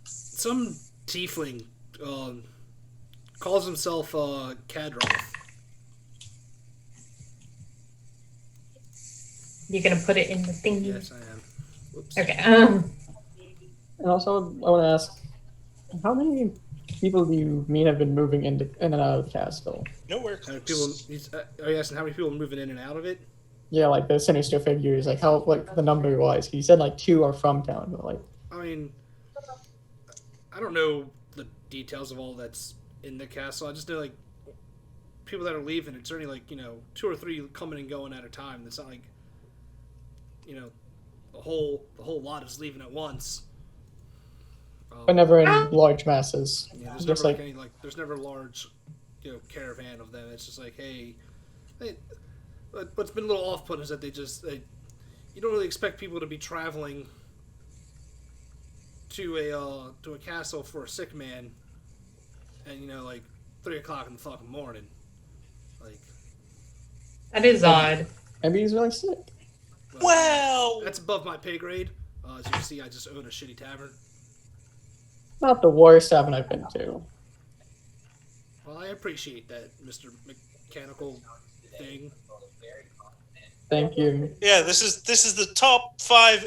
some tiefling calls himself Kadroth. You're gonna put it in the thing. Yes, I am. Whoops. Okay. And also, I want to ask, how many people do you mean have been moving in and out of the castle? Nowhere How many close. people? Are you asking how many people are moving in and out of it? Yeah, like the sinister figures, like how, like the number wise. He said like 2 are from town, but like. I mean, I don't know the details of all that's in the castle. I just know like people that are leaving. It's only like 2 or 3 coming and going at a time. It's not like the whole lot is leaving at once. But never in large masses. Yeah, there's Just never like, there's never large caravan of them. It's just like what's been a little off-putting is that you don't really expect people to be traveling to a castle for a sick man, and like 3 o'clock in the fucking morning, like That is odd. maybe he's really sick. Well, that's above my pay grade. As you can see, I just own a shitty tavern. Not the worst tavern I've been to. Well, I appreciate that, Mr. Mechanical thing. Thank you. yeah, this is the top 5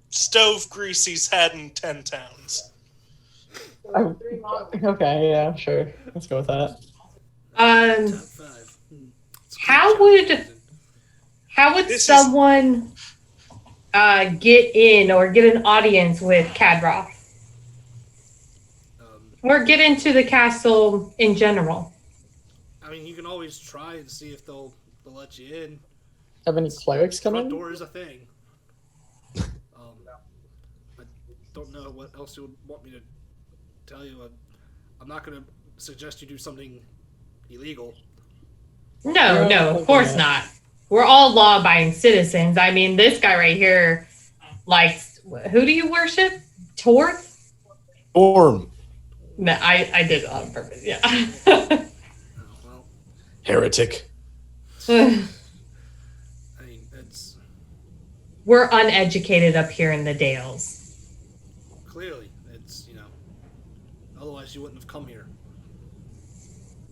stove grease he's had in 10 towns. Okay, yeah, sure. Let's go with that. Top 5. How would This is- someone get in or get an audience with Kadroth? Or get into the castle in general? I mean, you can always try and see if they'll let you in. Have any clerics come Front in? door is a thing. I don't know what else you would want me to tell you. I'm not going to suggest you do something illegal. No, of course not. We're all law-abiding citizens. I mean, this guy right here, like, who do you worship? Torth? Orm. No, I did it on purpose, yeah. Well, Heretic. I mean, it's We're uneducated up here in the Dales. clearly, otherwise you wouldn't have come here.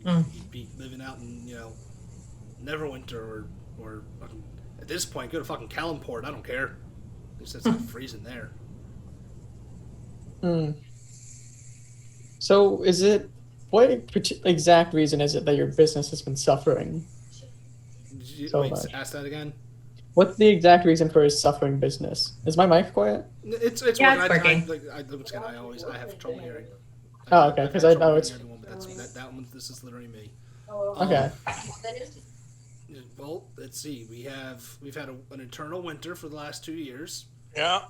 Mm. You'd be living out in, Neverwinter or at this point, go to fucking Calimport. I don't care. At least it's not freezing there. Hmm. So, what exact reason is it that your business has been suffering? Did you So much. ask that again? What's the exact reason for his suffering business? Is my mic quiet? It's Yeah, working. it's working. Once again, I have trouble hearing. Oh, okay, 'cause I know it's- Everyone, but that one. This is literally me. Okay. Well, let's see. We've had an eternal winter for the last 2 years. Yeah.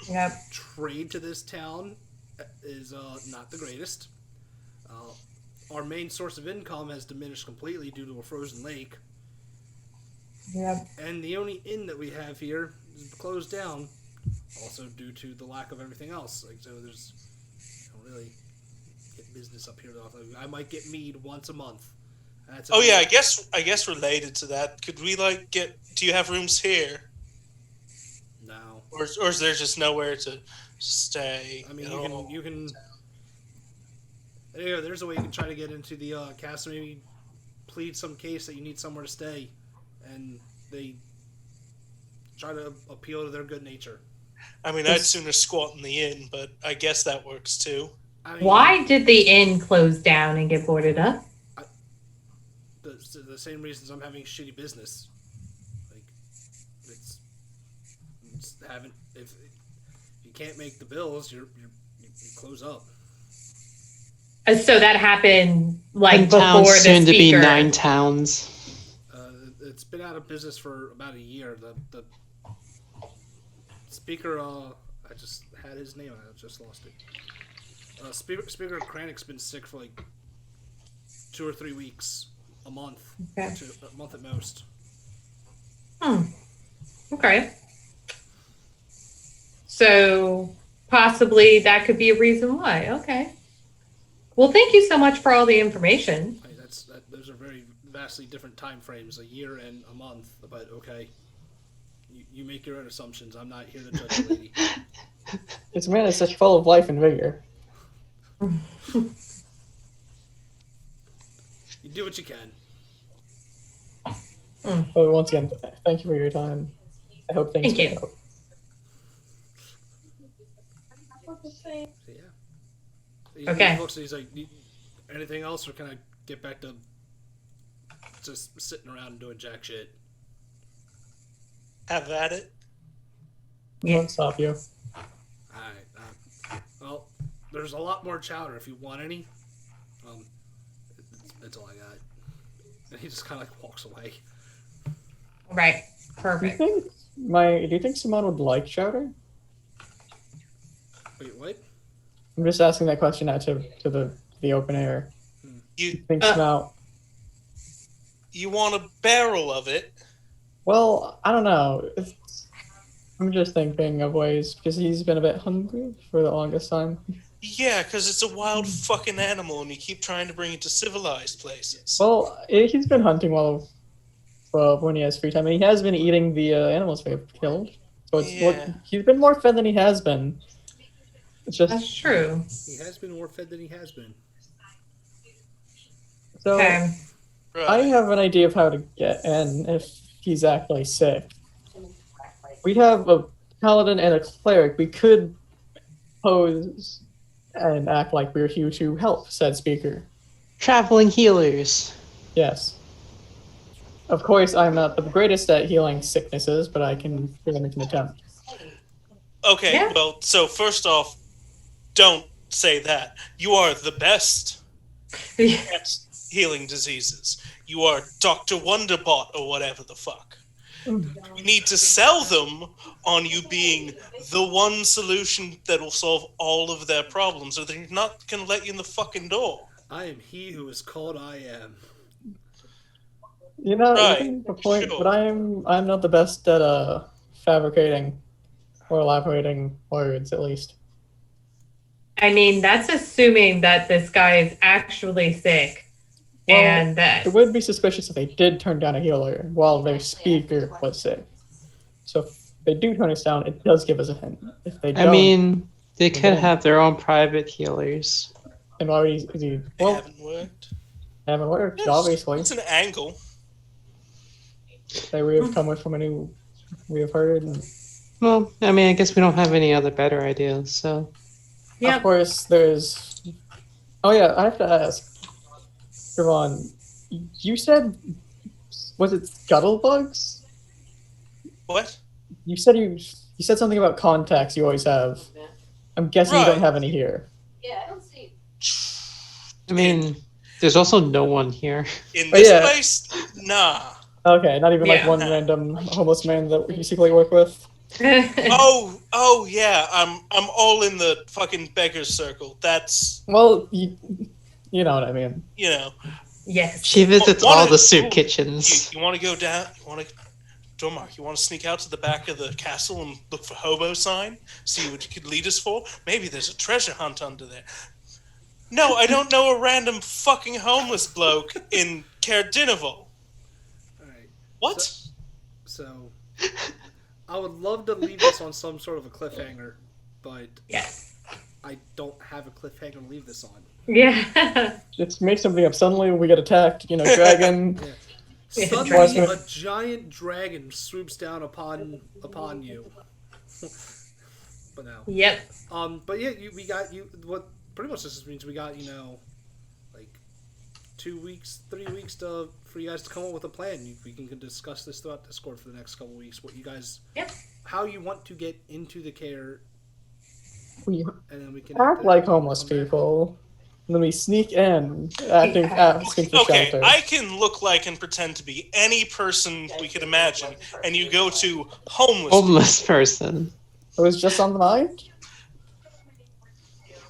Yep. Trade to this town is not the greatest. Our main source of income has diminished completely due to a frozen lake, Yep. and the only inn that we have here is closed down, also due to the lack of everything else. Like, so there's don't really get business up here. I might get mead once a month. That's Oh yeah, I guess related to that, could we do you have rooms here? No. Or is there just nowhere to stay? I mean, at all? you can. There's a way you can try to get into the castle. Maybe plead some case that you need somewhere to stay, and they try to appeal to their good nature. I mean, I'd sooner squat in the inn, but I guess that works too. I mean, Why did the inn close down and get boarded up? the same reasons I'm having shitty business. Like, it's having if you can't make the bills, you close up. So that happened like 10 before towns, the soon to be speaker. 9 towns. It's been out of business for about a year. The speaker, I just had his name. I just lost it. Speaker Krannick's been sick for like 2 or 3 weeks, a month, Okay. a month at most. Okay. So possibly that could be a reason why. Okay. Well, thank you so much for all the information. I mean, those are very vastly different time frames, a year and a month. But okay, you make your own assumptions. I'm not here to judge a lady. This man is such full of life and vigor. You do what you can. But once again, thank you for your time. I hope things Thank you. work out. So, yeah. Okay. He looks and he's like, anything else, or can I get back to just sitting around and doing jack shit? Have at it. Won't stop you. Alright. Well, there's a lot more chowder if you want any. That's all I got. And he just kind of like walks away. Right. Do you Perfect. think do you think Simone would like chowder? Wait, what? I'm just asking that question out to the open air. You Think Simone? you want a barrel of it? Well, I don't know. I'm just thinking of ways because he's been a bit hungry for the longest time. Yeah, because it's a wild fucking animal, and you keep trying to bring it to civilized places. Well, he's been hunting when he has free time, and he has been eating the animals we've killed. So he's been more fed than he has been. It's just That's true. He has been more fed than he has been. so. Okay. Right. I have an idea of how to get in if he's actually sick. We have a paladin and a cleric. We could pose and act like we're here to help said speaker. Traveling healers. Yes. Of course, I'm not the greatest at healing sicknesses, but I can make an attempt. Okay, Yeah. well, so first off, don't say that. You are the best at healing diseases. You are Dr. Wonderbot or whatever the fuck. You need to sell them on you being the one solution that will solve all of their problems, or they're not going to let you in the fucking door. I am he who is called I am. You know, Right, you can point, sure. but I'm not the best at fabricating or elaborating words, at least. I mean, that's assuming that this guy is actually sick. Well, And that It would be suspicious if they did turn down a healer while their speaker was sick. So if they do turn us down, it does give us a hint. If they don't, I mean, they could don't. have their own private healers. then why would he? They Well, haven't worked. haven't worked, Yes, obviously. It's an angle. That we have come with from a new, we have heard. And Well, I mean, I guess we don't have any other better ideas, so. Yep. Of course, there's. Oh yeah, I have to ask. Javon, you said, was it scuttlebugs? What? You said you said something about contacts you always have. I'm guessing you don't Right. have any here. Yeah, I don't see. I mean, there's also no one here. In Oh, this yeah. place, nah. Okay, not even like Yeah. one random homeless man that you secretly work with. Oh yeah. I'm all in the fucking beggar's circle. That's Well, you know what I mean. you know. Yes. She visits Wanna- all the soup ooh, kitchens. You want to go down? You want to, Dormark? You want to sneak out to the back of the castle and look for hobo sign? See what you could lead us for? Maybe there's a treasure hunt under there. No, I don't know a random fucking homeless bloke in Caerdinival. Alright. What? So, I would love to leave this on some sort of a cliffhanger, but Yes. I don't have a cliffhanger to leave this on. Yeah. Just make something up. Suddenly we get attacked. You know, dragon. Yeah, Suddenly, dragon. a giant dragon swoops down upon you. but now. Yep. But yeah, we got you. What pretty much this means we got like 2 weeks, 3 weeks for you guys to come up with a plan. We can discuss this throughout Discord for the next couple weeks. What you guys, how you want to get into the care, We and then we can act like homeless people. And then we sneak in, asking for Okay, shelter. I can look like and pretend to be any person we could imagine, and you go to homeless person. It was just on the mind?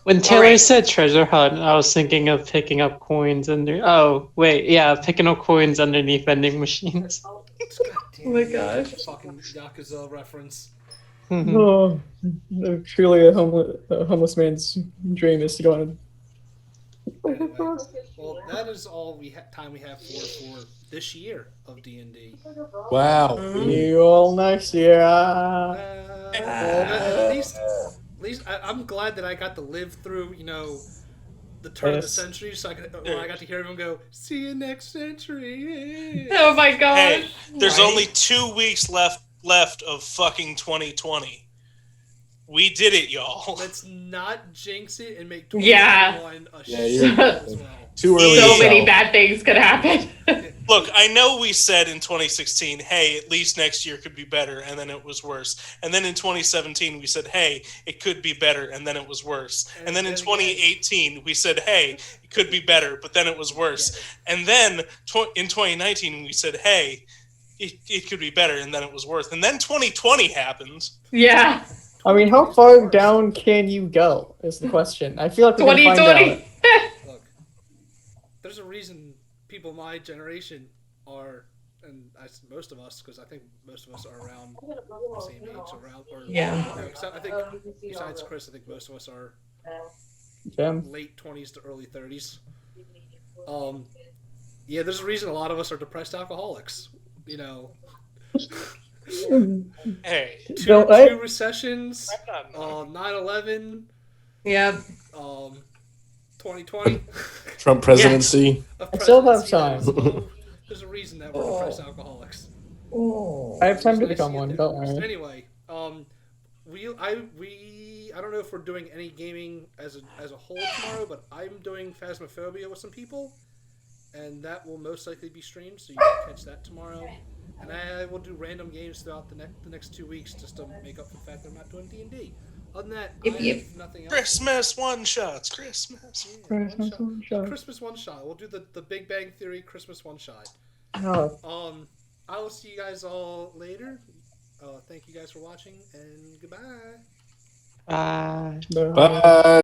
When Taylor Alright. said treasure hunt, I was thinking of picking up coins under. Oh wait, yeah, picking up coins underneath vending machines. God Oh my gosh. Fucking Yakuza reference. Mhm. Oh, truly a homeless man's dream is to go on. Anyway, well, that is all time we have for this year of D&D. Wow. See you all next year. At least I'm glad that I got to live through, the turn of the Yes. century, so I got to hear everyone go, "See you next century." Oh my gosh. Hey, there's Right? only 2 weeks left of fucking 2020. We did it, y'all. Let's not jinx it and make Yeah. 2021 a Yeah, shit you're- as well. Too early. So to many tell. bad things could happen. Look, I know we said in 2016, hey, at least next year could be better, and then it was worse. And then in 2017, we said, hey, it could be better, and then it was worse. And then in 2018, we said, hey, it could be better, but then it was worse. And then in 2019, we said, hey, it could be better, and then it was worse. And then 2020 happened. Yeah. I mean, how far down can you go? Is the question. I feel like we're gonna find out. 2020. Look, there's a reason people my generation are, and most of us, because I think most of us are around the same age, Yeah. Except I think besides Chris, I think most of us are Yeah. late 20s to early 30s. Yeah, there's a reason a lot of us are depressed alcoholics. Hey, No, Two recessions, I'm not. 9/11, Yep. 2020. Trump presidency. I still have time. There's a reason that we're depressed alcoholics. I have time to It's nice become get one. there Don't first. worry. Anyway, I don't know if we're doing any gaming as a whole tomorrow, but I'm doing Phasmophobia with some people, and that will most likely be streamed, so you can catch that tomorrow. And I will do random games throughout the next 2 weeks just to make up for the fact that I'm not doing D&D. Other than that, Yep, I yep. have nothing else. Christmas one-shots, Christmas. Yeah, one shot. Christmas one shot. We'll do the Big Bang Theory Christmas one shot. Oh, I will see you guys all later. Thank you guys for watching, and goodbye. Bye. no. Bye.